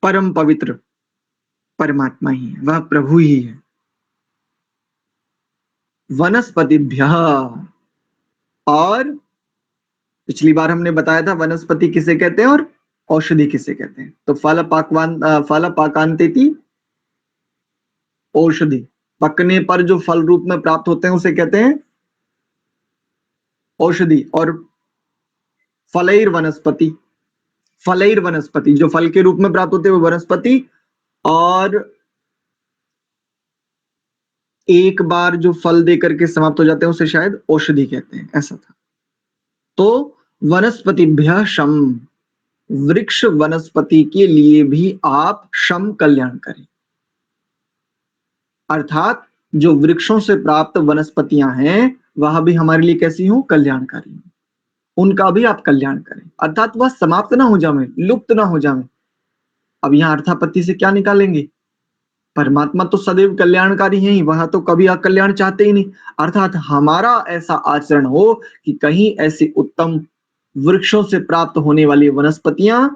परम पवित्र परमात्मा ही है, वह प्रभु ही है। वनस्पतिभ्यः, और पिछली बार हमने बताया था वनस्पति किसे कहते हैं और औषधि किसे कहते हैं। तो फल पाकांतेति औषधि, पकने पर जो फल रूप में प्राप्त होते हैं उसे कहते हैं औषधि। और फलैर वनस्पति, फलैर वनस्पति, जो फल के रूप में प्राप्त होते हैं वो वनस्पति, और एक बार जो फल देकर के समाप्त हो जाते हैं उसे शायद औषधि कहते हैं, ऐसा था। तो वनस्पतिभ्यः शम, वृक्ष वनस्पति के लिए भी आप शम कल्याण करें, अर्थात जो वृक्षों से प्राप्त वनस्पतियां हैं वह भी हमारे लिए कैसी हो? कल्याणकारी हो, उनका भी आप कल्याण करें, अर्थात वह समाप्त ना हो जाए, लुप्त ना हो जाए। अब यहां अर्थापत्ति से क्या निकालेंगे? परमात्मा तो सदैव कल्याणकारी है ही, वहां तो कभी अकल्याण चाहते ही नहीं। अर्थात हमारा ऐसा आचरण हो कि कहीं ऐसी उत्तम वृक्षों से प्राप्त होने वाली वनस्पतियां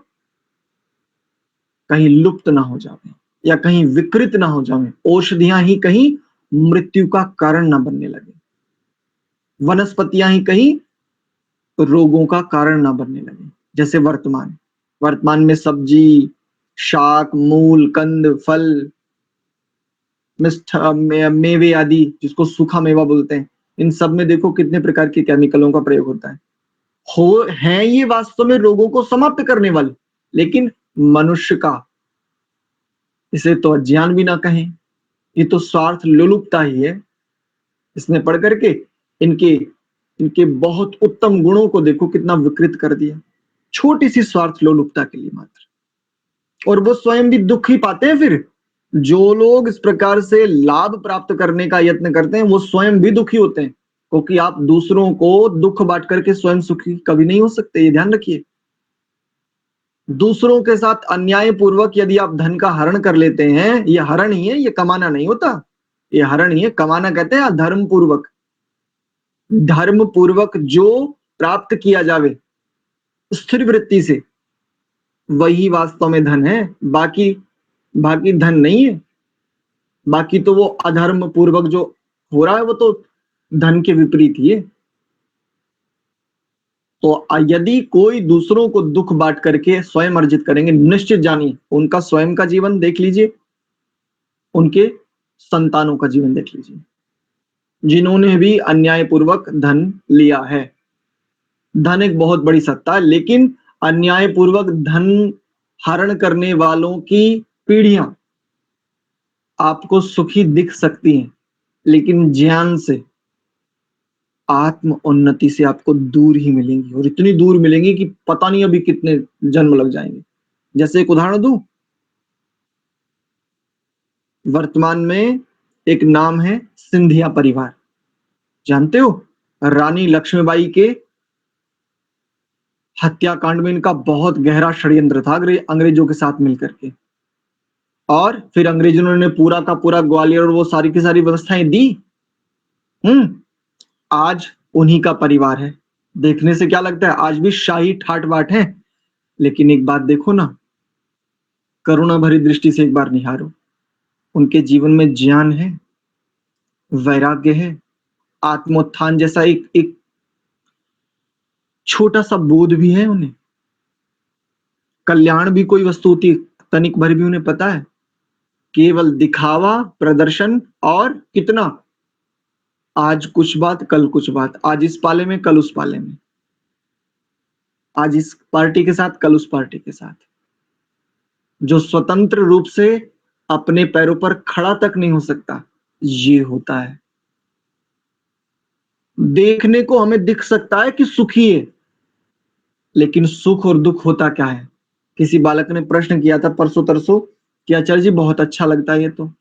कहीं लुप्त ना हो जाए, या कहीं विकृत ना हो जाएं, औषधियां ही कहीं मृत्यु का कारण ना बनने लगे, वनस्पतियां ही कहीं रोगों का कारण ना बनने लगे। जैसे वर्तमान में सब्जी, शाक, मूल, कंद, फल, मेवे आदि, जिसको सूखा मेवा बोलते हैं, इन सब में देखो कितने प्रकार के केमिकलों का प्रयोग होता है। हैं ये वास्तव में रोगों को समाप्त करने वाले, लेकिन मनुष्य का, इसे तो अज्ञान भी ना कहें, ये तो स्वार्थ लोलुपता ही है। इसने पढ़ करके इनके बहुत उत्तम गुणों को देखो कितना विकृत कर दिया, छोटी सी स्वार्थ लोलुपता के लिए मात्र। और वो स्वयं भी दुख ही पाते हैं। फिर जो लोग इस प्रकार से लाभ प्राप्त करने का यत्न करते हैं वो स्वयं भी दुखी होते हैं, क्योंकि आप दूसरों को दुख बांट करके स्वयं सुखी कभी नहीं हो सकते, ये ध्यान रखिए। दूसरों के साथ अन्याय पूर्वक यदि आप धन का हरण कर लेते हैं, ये हरण ही है, ये कमाना नहीं होता, ये हरण ही है। कमाना कहते हैं धर्म पूर्वक, धर्म पूर्वक जो प्राप्त किया जावे स्थिर वृत्ति से, वही वास्तव में धन है, बाकी धन नहीं है। बाकी तो वो अधर्म पूर्वक जो हो रहा है वो तो धन के विपरीत ही है। तो यदि कोई दूसरों को दुख बांट करके स्वयं अर्जित करेंगे, निश्चित जानिए उनका स्वयं का जीवन देख लीजिए, उनके संतानों का जीवन देख लीजिए, जिन्होंने भी अन्यायपूर्वक धन लिया है। धन एक बहुत बड़ी सत्ता है, लेकिन अन्यायपूर्वक धन हरण करने वालों की पीढ़ियां आपको सुखी दिख सकती हैं, लेकिन ज्ञान से, आत्म उन्नति से आपको दूर ही मिलेंगी, और इतनी दूर मिलेंगी कि पता नहीं अभी कितने जन्म लग जाएंगे। जैसे एक उदाहरण दूं, वर्तमान में एक नाम है सिंधिया परिवार, जानते हो? रानी लक्ष्मीबाई के हत्याकांड में इनका बहुत गहरा षड्यंत्र था अंग्रेजों के साथ मिलकर के, और फिर अंग्रेजों ने पूरा का पूरा ग्वालियर और वो सारी की सारी व्यवस्थाएं दी। आज उन्हीं का परिवार है। देखने से क्या लगता है आज भी शाही ठाट बाट है, लेकिन एक बात देखो ना, करुणा भरी दृष्टि से एक बार निहारो, उनके जीवन में ज्ञान है, वैराग्य है, आत्मोत्थान जैसा एक छोटा सा बोध भी है उन्हें। कल्याण भी कोई वस्तु होती है, तनिक भर भी उन्हें पता है। केवल दिखावा, प्रदर्शन, और कितना, आज कुछ बात कल कुछ बात, आज इस पाले में कल उस पाले में, आज इस पार्टी के साथ कल उस पार्टी के साथ। जो स्वतंत्र रूप से अपने पैरों पर खड़ा तक नहीं हो सकता, ये होता है। देखने को हमें दिख सकता है कि सुखी है, लेकिन सुख और दुख होता क्या है? किसी बालक ने प्रश्न किया था परसों तरसों कि आचार्य जी बहुत अच्छा लगता है ये तो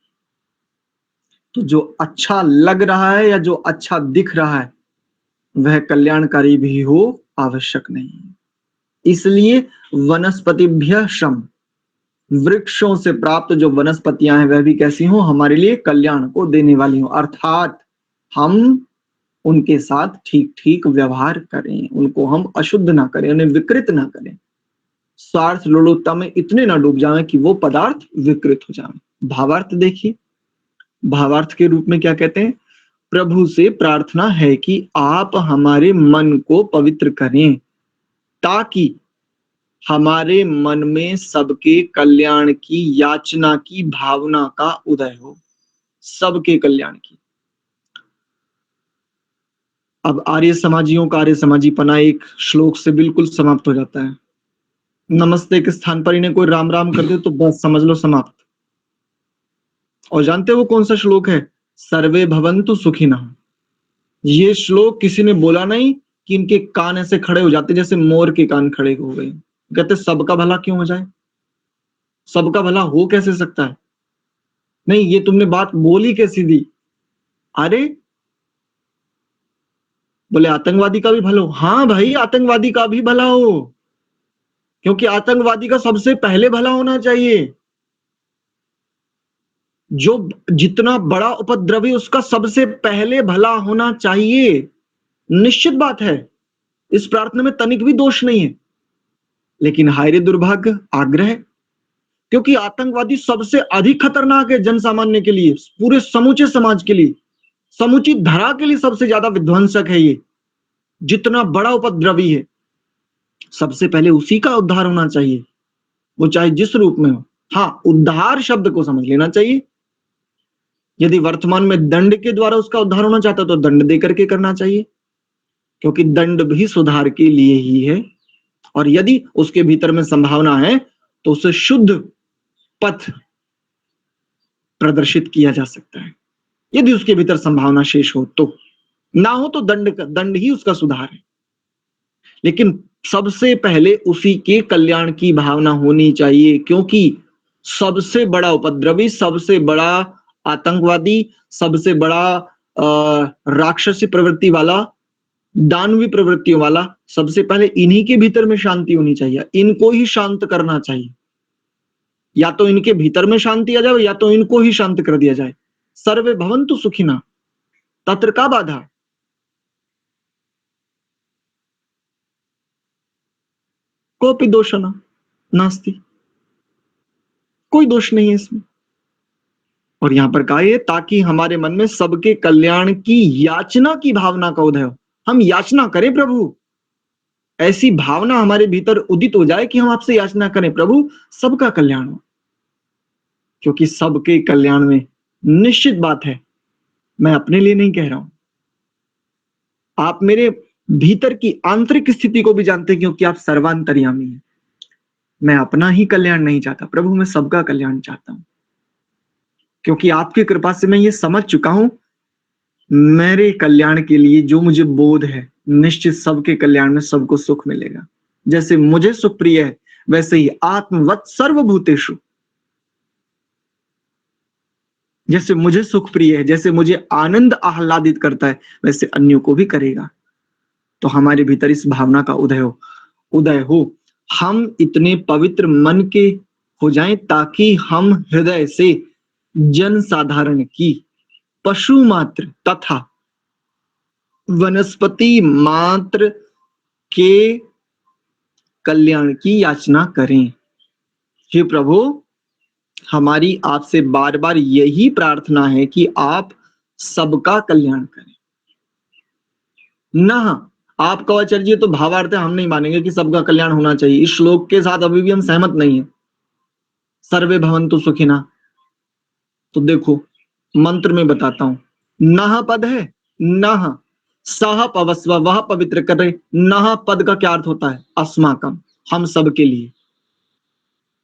जो अच्छा लग रहा है या जो अच्छा दिख रहा है वह कल्याणकारी भी हो आवश्यक नहीं है। इसलिए वनस्पतिभ्यः शम, वृक्षों से प्राप्त जो वनस्पतियां हैं वह भी कैसी हो? हमारे लिए कल्याण को देने वाली हो, अर्थात हम उनके साथ ठीक ठीक व्यवहार करें, उनको हम अशुद्ध ना करें, उन्हें विकृत ना करें, स्वार्थ लोलुपता में इतने ना डूब जाएं कि वो पदार्थ विकृत हो जाएं। भावार्थ देखिए, भावार्थ के रूप में क्या कहते हैं? प्रभु से प्रार्थना है कि आप हमारे मन को पवित्र करें, ताकि हमारे मन में सबके कल्याण की याचना की भावना का उदय हो, सबके कल्याण की। अब आर्य समाजियों का आर्य समाजीपना एक श्लोक से बिल्कुल समाप्त हो जाता है। नमस्ते के स्थान पर इन्हें कोई राम राम कर दे तो बस समझ लो समाप्त। और जानते हो वो कौन सा श्लोक है? सर्वे भवन्तु सुखिनः। ये श्लोक किसी ने बोला नहीं कि इनके कान ऐसे खड़े हो जाते जैसे मोर के कान खड़े हो गए। कहते सबका भला क्यों हो जाए? सबका भला हो कैसे सकता है? नहीं, ये तुमने बात बोली कैसी दी? अरे बोले आतंकवादी का भी भला हो। हाँ भाई, आतंकवादी का भी भला हो, क्योंकि आतंकवादी का सबसे पहले भला होना चाहिए। जो जितना बड़ा उपद्रवी उसका सबसे पहले भला होना चाहिए, निश्चित बात है, इस प्रार्थना में तनिक भी दोष नहीं है। लेकिन हाय रे दुर्भाग्य, आग्रह क्योंकि आतंकवादी सबसे अधिक खतरनाक है जन सामान्य के लिए, पूरे समूचे समाज के लिए, समूची धरा के लिए सबसे ज्यादा विध्वंसक है ये। जितना बड़ा उपद्रवी है, सबसे पहले उसी का उद्धार होना चाहिए, वो चाहे जिस रूप में हो। हाँ, उद्धार शब्द को समझ लेना चाहिए। यदि वर्तमान में दंड के द्वारा उसका उद्धार होना चाहता तो दंड देकर के करना चाहिए, क्योंकि दंड भी सुधार के लिए ही है। और यदि उसके भीतर में संभावना है तो उसे शुद्ध पथ प्रदर्शित किया जा सकता है। यदि उसके भीतर संभावना शेष हो तो, ना हो तो दंड ही उसका सुधार है। लेकिन सबसे पहले उसी के कल्याण की भावना होनी चाहिए, क्योंकि सबसे बड़ा उपद्रवी, सबसे बड़ा आतंकवादी, सबसे बड़ा राक्षसी प्रवृत्ति वाला, दानवी प्रवृत्तियों वाला, सबसे पहले इन्हीं के भीतर में शांति होनी चाहिए। इनको ही शांत करना चाहिए। या तो इनके भीतर में शांति आ जाए या तो इनको ही शांत कर दिया जाए। सर्वे भवन्तु सुखिनः, तत्र का बाधा। कोपि दोषन नास्ति, कोई दोष नहीं है इसमें। और यहां पर कहा है ताकि हमारे मन में सबके कल्याण की याचना की भावना का उदय हो। हम याचना करें प्रभु, ऐसी भावना हमारे भीतर उदित हो जाए कि हम आपसे याचना करें प्रभु सबका कल्याण हो। क्योंकि सबके कल्याण में निश्चित बात है, मैं अपने लिए नहीं कह रहा हूं, आप मेरे भीतर की आंतरिक स्थिति को भी जानते हैं, क्योंकि आप सर्वांतर्यामी हैं। मैं अपना ही कल्याण नहीं चाहता प्रभु, मैं सबका कल्याण चाहता हूं, क्योंकि आपकी कृपा से मैं ये समझ चुका हूं, मेरे कल्याण के लिए जो मुझे बोध है, निश्चित सबके कल्याण में सबको सुख मिलेगा। जैसे मुझे सुख प्रिय है, वैसे ही आत्मवत् सर्वभूतेषु, जैसे मुझे सुख प्रिय है, जैसे मुझे आनंद आह्लादित करता है, वैसे अन्यों को भी करेगा। तो हमारे भीतर इस भावना का उदय हो। हम इतने पवित्र मन के हो जाएं ताकि हम हृदय से जन साधारण की, पशु मात्र तथा वनस्पति मात्र के कल्याण की याचना करें। हे प्रभु, हमारी आपसे बार बार यही प्रार्थना है कि आप सबका कल्याण करें। ना आपका आचार्य तो भावार्थ है, हम नहीं मानेंगे कि सबका कल्याण होना चाहिए। इस श्लोक के साथ अभी भी हम सहमत नहीं है। सर्वे भवन्तु सुखिनः, तो देखो मंत्र में बताता हूं। नह पद है, नह सह पवस्व, वह पवित्र करे। नह पद का क्या अर्थ होता है? अस्माकम, हम सब के लिए।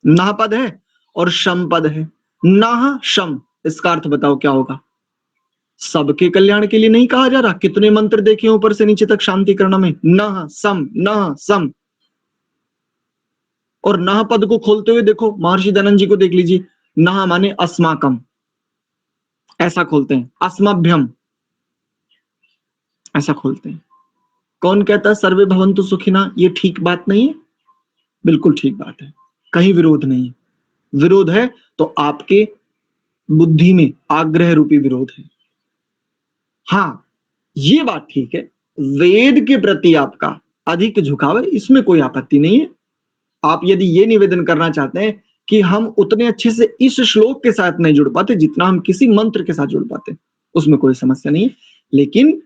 नह पद है और शम पद है। नह शम, इसका अर्थ बताओ क्या होगा? सबके कल्याण के लिए नहीं कहा जा रहा? कितने मंत्र देखे ऊपर से नीचे तक शांतिकरण में, नह सम नह सम। और नह पद को खोलते हुए देखो, महर्षि दयानंद जी को देख लीजिए। नह माने अस्माकम, ऐसा खोलते हैं। अस्मभ्यम, ऐसा खोलते हैं। कौन कहता है सर्वे भवन्तु सुखिनः? ये ठीक बात नहीं है? बिल्कुल ठीक बात है, कहीं विरोध नहीं है। विरोध है तो आपके बुद्धि में आग्रह रूपी विरोध है। हाँ, ये बात ठीक है, वेद के प्रति आपका अधिक झुकाव है, इसमें कोई आपत्ति नहीं है। आप यदि ये निवेदन करना चाहते हैं कि हम उतने अच्छे से इस श्लोक के साथ नहीं जुड़ पाते जितना हम किसी मंत्र के साथ जुड़ पाते, उसमें कोई समस्या नहीं है। लेकिन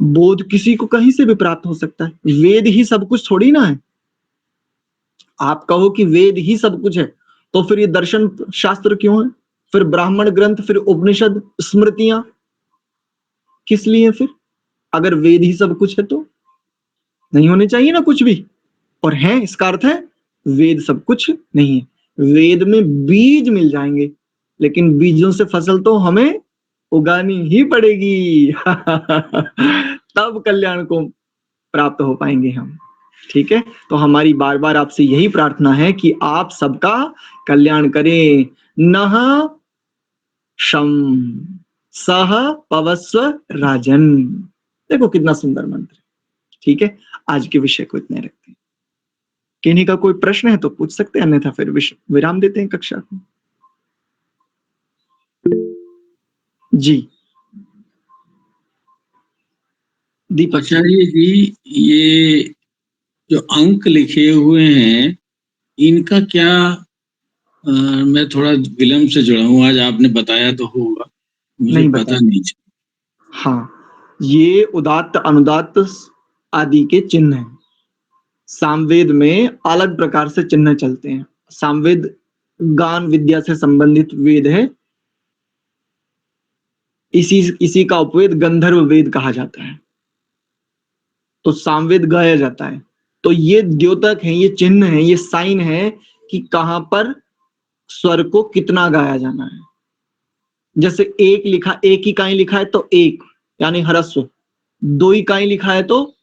बोध किसी को कहीं से भी प्राप्त हो सकता है। वेद ही सब कुछ थोड़ी ना है। आप कहो कि वेद ही सब कुछ है, तो फिर ये दर्शन शास्त्र क्यों है? फिर ब्राह्मण ग्रंथ, फिर उपनिषद, स्मृतियां किस लिए? फिर अगर वेद ही सब कुछ है तो नहीं होने चाहिए ना कुछ भी। और है, इसका अर्थ है वेद सब कुछ नहीं है। वेद में बीज मिल जाएंगे, लेकिन बीजों से फसल तो हमें उगानी ही पड़ेगी। तब कल्याण को प्राप्त हो पाएंगे हम। ठीक है, तो हमारी बार बार आपसे यही प्रार्थना है कि आप सबका कल्याण करें। नह शम सह पवस्व राजन। देखो कितना सुंदर मंत्र। ठीक है, आज के विषय को इतने रखते हैं। किन्हीं का कोई प्रश्न है तो पूछ सकते हैं, अन्यथा फिर विराम देते हैं कक्षा को। जी दीपक। आचार्य जी, ये जो अंक लिखे हुए हैं, इनका क्या मैं थोड़ा विलम्ब से जुड़ा हूँ, आज आपने बताया तो होगा, मुझे नहीं पता बताया। नहीं। हाँ, ये उदात्त अनुदात्त आदि के चिन्ह हैं। सामवेद में अलग प्रकार से चिन्ह चलते हैं। सामवेद गान विद्या से संबंधित वेद है। इसी का उपवेद गंधर्व वेद कहा जाता है। तो सामवेद गाया जाता है। तो ये द्योतक है, ये चिन्ह है, ये साइन है कि कहां पर स्वर को कितना गाया जाना है। जैसे एक लिखा, एक इकाई लिखा है तो एक यानी ह्रस्व, दो इकाई लिखा है तो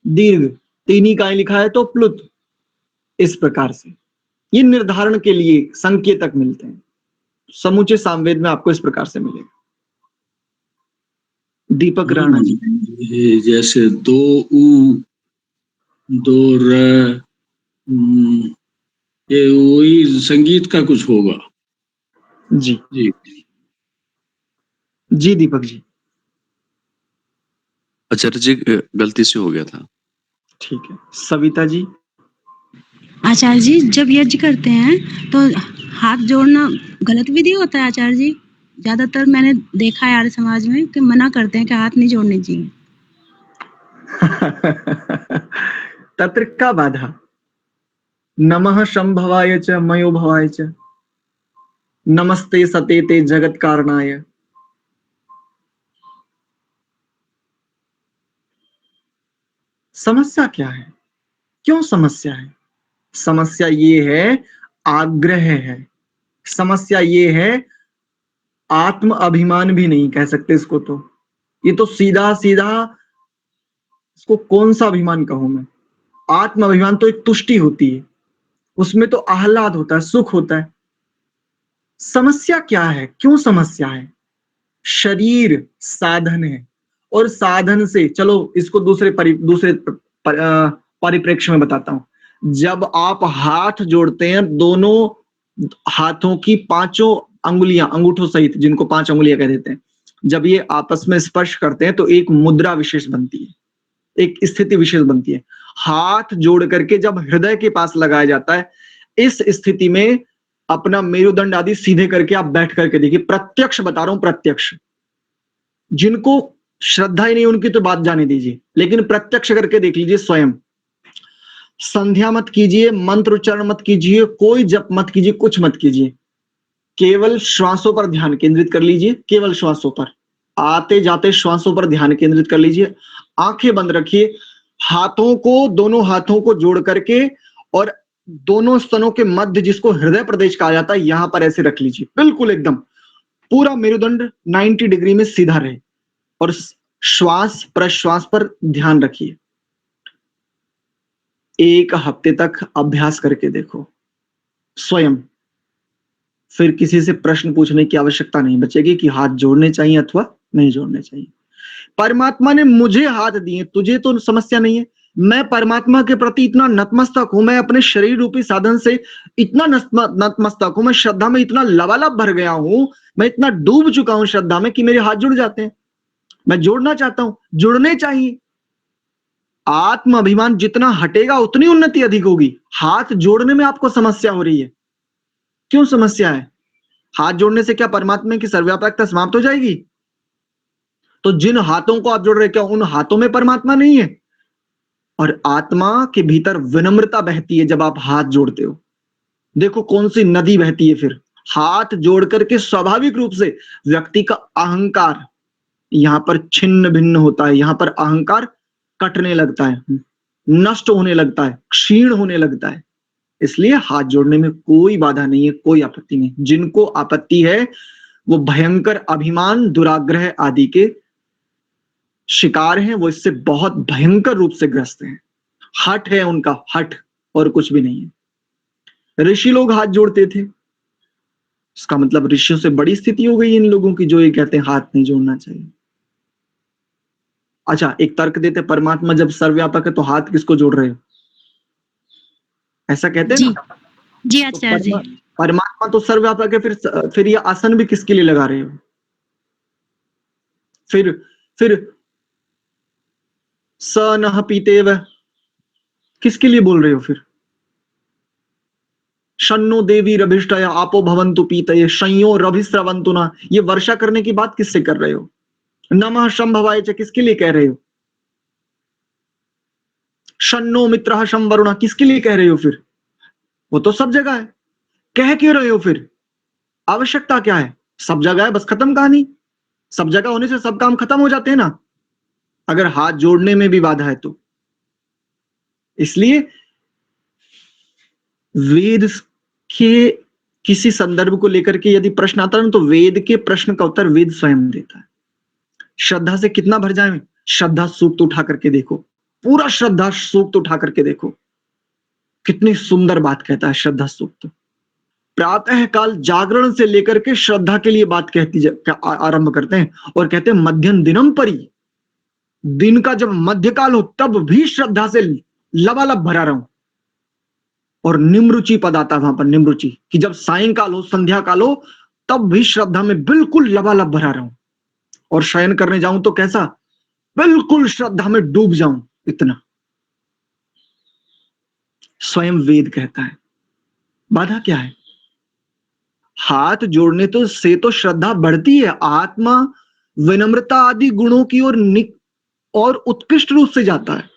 दीर्घ, तीन इकाई लिखा है तो प्लुत। इस प्रकार से ये निर्धारण के लिए संकेतक मिलते हैं। समूचे सामवेद में आपको इस प्रकार से मिलेगा। दीपक राणा जी। ये जैसे दो ऊ, दो र, ये वही संगीत का कुछ होगा। जी जी जी दीपक जी। आचार्य जी गलती से हो गया था। ठीक है। सविता जी। आचार्य जी, जब यज्ञ करते हैं तो हाथ जोड़ना गलत विधि होता है आचार्य जी? ज्यादातर मैंने देखा है आर्य समाज में कि मना करते हैं कि हाथ नहीं जोड़ने चाहिए। तत्र का बाधा? नमः शंभवाय च मयो भवाय च, नमस्ते सतेते जगत कारणाय। समस्या क्या है? क्यों समस्या है? समस्या ये है, आग्रह है। समस्या ये है, आत्म अभिमान भी नहीं कह सकते इसको। तो ये तो सीधा सीधा, इसको कौन सा अभिमान कहूं मैं? आत्म अभिमान तो एक तुष्टि होती है, उसमें तो आह्लाद होता है, सुख होता है। समस्या क्या है? क्यों समस्या है? शरीर साधन है, और साधन से, चलो इसको दूसरे परिप्रेक्ष्य में बताता हूं। जब आप हाथ जोड़ते हैं, दोनों हाथों की पांचों अंगुलियां, अंगूठों सहित, जिनको 5 अंगुलियां कह देते हैं, जब ये आपस में स्पर्श करते हैं तो एक मुद्रा विशेष बनती है, एक स्थिति विशेष बनती है। हाथ जोड़ करके जब हृदय के पास लगाया जाता है, इस स्थिति में अपना मेरुदंड आदि सीधे करके आप बैठ करके देखिए। प्रत्यक्ष बता रहा हूं, प्रत्यक्ष। जिनको श्रद्धा ही नहीं उनकी तो बात जाने दीजिए, लेकिन प्रत्यक्ष करके देख लीजिए स्वयं। संध्या मत कीजिए, मंत्र उच्चारण मत कीजिए, कोई जप मत कीजिए, कुछ मत कीजिए। केवल श्वासों पर ध्यान केंद्रित कर लीजिए, केवल श्वासों पर, आते जाते श्वासों पर ध्यान केंद्रित कर लीजिए। आंखें बंद रखिए, हाथों को, दोनों हाथों को जोड़ करके, और दोनों स्तनों के मध्य, जिसको हृदय प्रदेश कहा जाता है, यहां पर ऐसे रख लीजिए। बिल्कुल एकदम पूरा मेरुदंड 90 डिग्री में सीधा रहे, और श्वास प्रश्वास पर ध्यान रखिए। 1 हफ्ते तक अभ्यास करके देखो स्वयं। फिर किसी से प्रश्न पूछने की आवश्यकता नहीं बचेगी कि हाथ जोड़ने चाहिए अथवा नहीं जोड़ने चाहिए। परमात्मा ने मुझे हाथ दिए, तुझे तो समस्या नहीं है। मैं परमात्मा के प्रति इतना नतमस्तक हूं, मैं अपने शरीर रूपी साधन से इतना नतमस्तक हूं, मैं श्रद्धा में इतना लबालब भर गया हूं, मैं इतना डूब चुका हूं श्रद्धा में कि मेरे हाथ जुड़ जाते हैं। मैं जोड़ना चाहता हूं, जुड़ने चाहिए। आत्म अभिमान जितना हटेगा उतनी उन्नति अधिक होगी। हाथ जोड़ने में आपको समस्या हो रही है, क्यों समस्या है? हाथ जोड़ने से क्या परमात्मा की सर्वव्यापकता समाप्त हो जाएगी? तो जिन हाथों को आप जोड़ रहे, क्या उन हाथों में परमात्मा नहीं है? और आत्मा के भीतर विनम्रता बहती है जब आप हाथ जोड़ते हो। देखो कौन सी नदी बहती है फिर। हाथ जोड़ करके स्वाभाविक रूप से व्यक्ति का अहंकार यहां पर छिन्न भिन्न होता है, यहां पर अहंकार कटने लगता है, नष्ट होने लगता है, क्षीण होने लगता है। इसलिए हाथ जोड़ने में कोई बाधा नहीं है, कोई आपत्ति नहीं। जिनको आपत्ति है वो भयंकर अभिमान, दुराग्रह आदि के शिकार हैं, वो इससे बहुत भयंकर रूप से ग्रस्त हैं। हठ है उनका, हठ, और कुछ भी नहीं है। ऋषि लोग हाथ जोड़ते थे, इसका मतलब ऋषियों से बड़ी स्थिति हो गई इन लोगों की जो ये कहते हैं हाथ नहीं जोड़ना चाहिए। अच्छा, एक तर्क देते, परमात्मा जब सर्वव्यापक है तो हाथ किसको जोड़ रहे हो? ऐसा कहते हैं ना। जी तो आचार्य जी। परमात्मा तो सर्वव्यापक है, फिर ये आसन भी किसके लिए लगा रहे हो? फिर स नः पीतेव किसके लिए बोल रहे हो? फिर शन्नो देवी रभिष्टय आपो भवन्तु पीतये शंयो रभिस्रवन्तु न, ये वर्षा करने की बात किससे कर रहे हो? नमः शंभवाय च किसके लिए कह रहे हो? शन्नो मित्रः शं वरुणः किसके लिए कह रहे हो? फिर वो तो सब जगह है, कह क्यों रहे हो? फिर आवश्यकता क्या है? सब जगह है, बस खत्म कहानी। सब जगह होने से सब काम खत्म हो जाते हैं ना, अगर हाथ जोड़ने में भी बाधा है तो। इसलिए वेद के किसी संदर्भ को लेकर के यदि प्रश्न आता है ना, तो वेद के प्रश्न का उत्तर वेद स्वयं देता है। श्रद्धा से कितना भर जाए, श्रद्धा सूक्त उठा करके देखो, पूरा श्रद्धा सूक्त उठा करके देखो, कितनी सुंदर बात कहता है श्रद्धा सूक्त। प्रातः काल जागरण से लेकर के श्रद्धा के लिए बात आरंभ करते हैं और कहते हैं मध्यम दिनम परी, दिन का जब मध्यकाल हो तब भी श्रद्धा से लबालब भरा रहूं। और निम्रुचि पद आता है वहां पर, निम्रुचि, कि जब सायंकाल हो संध्या काल हो तब भी श्रद्धा में बिल्कुल लबालब भरा रहूं। और शयन करने जाऊं तो कैसा, बिल्कुल श्रद्धा में डूब जाऊं, इतना स्वयं वेद कहता है। बाधा क्या है? हाथ जोड़ने तो से तो श्रद्धा बढ़ती है, आत्मा विनम्रता आदि गुणों की ओर और उत्कृष्ट रूप से जाता है।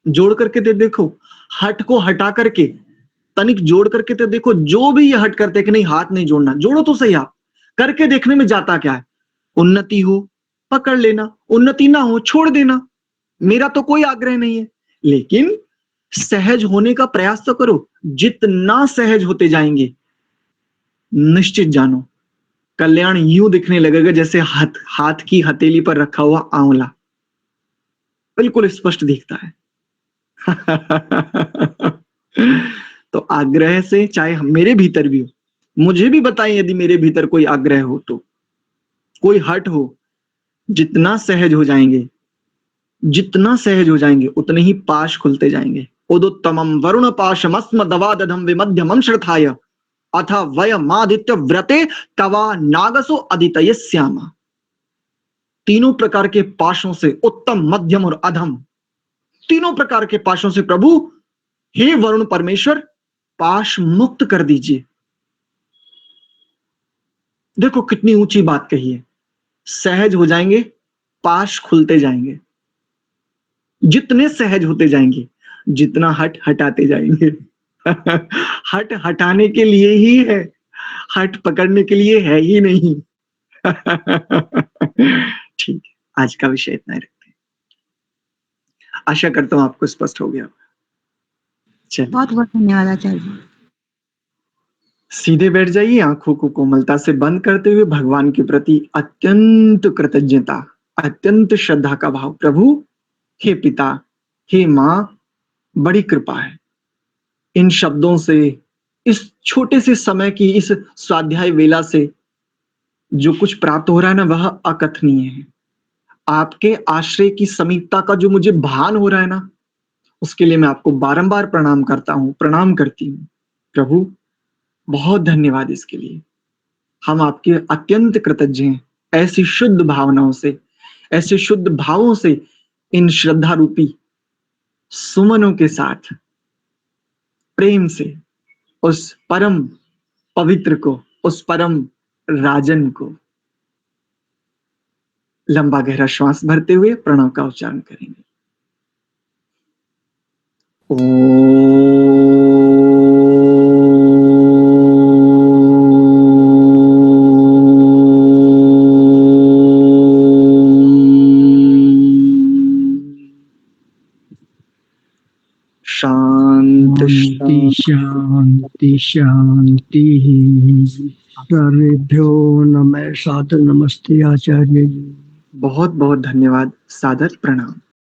जोड़ करके तो देखो, हट को हटा करके तनिक जोड़ करके तो देखो, जो भी ये हट करते कि नहीं हाथ नहीं जोड़ना, जोड़ो तो सही आप, करके देखने में जाता क्या है? उन्नति हो पकड़ लेना, उन्नति ना हो छोड़ देना, मेरा तो कोई आग्रह नहीं है। लेकिन सहज होने का प्रयास तो करो। जितना सहज होते जाएंगे निश्चित जानो कल्याण यूं दिखने लगेगा जैसे हाथ की हथेली पर रखा हुआ आंवला, बिल्कुल स्पष्ट दिखता है। तो आग्रह से, चाहे मेरे भीतर भी हो, मुझे भी बताएं यदि मेरे भीतर कोई आग्रह हो, तो कोई हट हो, जितना सहज हो जाएंगे, जितना सहज हो जाएंगे उतने ही पाश खुलते जाएंगे। उदुत्तमं वरुण पाशमस्म दवादधम विमध्यमं श्रथाय अथ वयमादित्य व्रते तवा नागसो अदितये श्यामा। तीनों प्रकार के पाशों से, उत्तम मध्यम और अधम, तीनों प्रकार के पाशों से प्रभु हे वरुण परमेश्वर पाश मुक्त कर दीजिए। देखो कितनी ऊंची बात कही है। सहज हो जाएंगे, पाश खुलते जाएंगे। जितने सहज होते जाएंगे, जितना हट हटाते जाएंगे। हट हटाने के लिए ही है, हट पकड़ने के लिए है ही नहीं। ठीक है, आज का विषय इतना ही रखते हैं। आशा करता हूं आपको स्पष्ट हो गया। चलिए, बहुत बहुत धन्यवाद आचार्य जी। सीधे बैठ जाइए, आंखों को कोमलता से बंद करते हुए भगवान के प्रति अत्यंत कृतज्ञता, अत्यंत श्रद्धा का भाव। प्रभु हे पिता, हे माँ, बड़ी कृपा है। इन शब्दों से, इस छोटे से समय की इस स्वाध्याय वेला से जो कुछ प्राप्त हो रहा है ना, वह अकथनीय है। आपके आश्रय की समीपता का जो मुझे भान हो रहा है ना, उसके लिए मैं आपको बारंबार प्रणाम करता हूं, प्रणाम करती हूं। प्रभु बहुत धन्यवाद इसके लिए। हम आपके अत्यंत कृतज्ञ हैं। ऐसी शुद्ध भावनाओं से, ऐसे शुद्ध भावों से, इन श्रद्धा रूपी सुमनों के साथ प्रेम से उस परम पवित्र को, उस परम राजन को लंबा गहरा श्वास भरते हुए प्रणव का उच्चारण करेंगे। शांति शांति शांति। सर्वेभ्यो नमः, सादर नमस्ते आचार्य जी। बहुत बहुत धन्यवाद, सादर प्रणाम।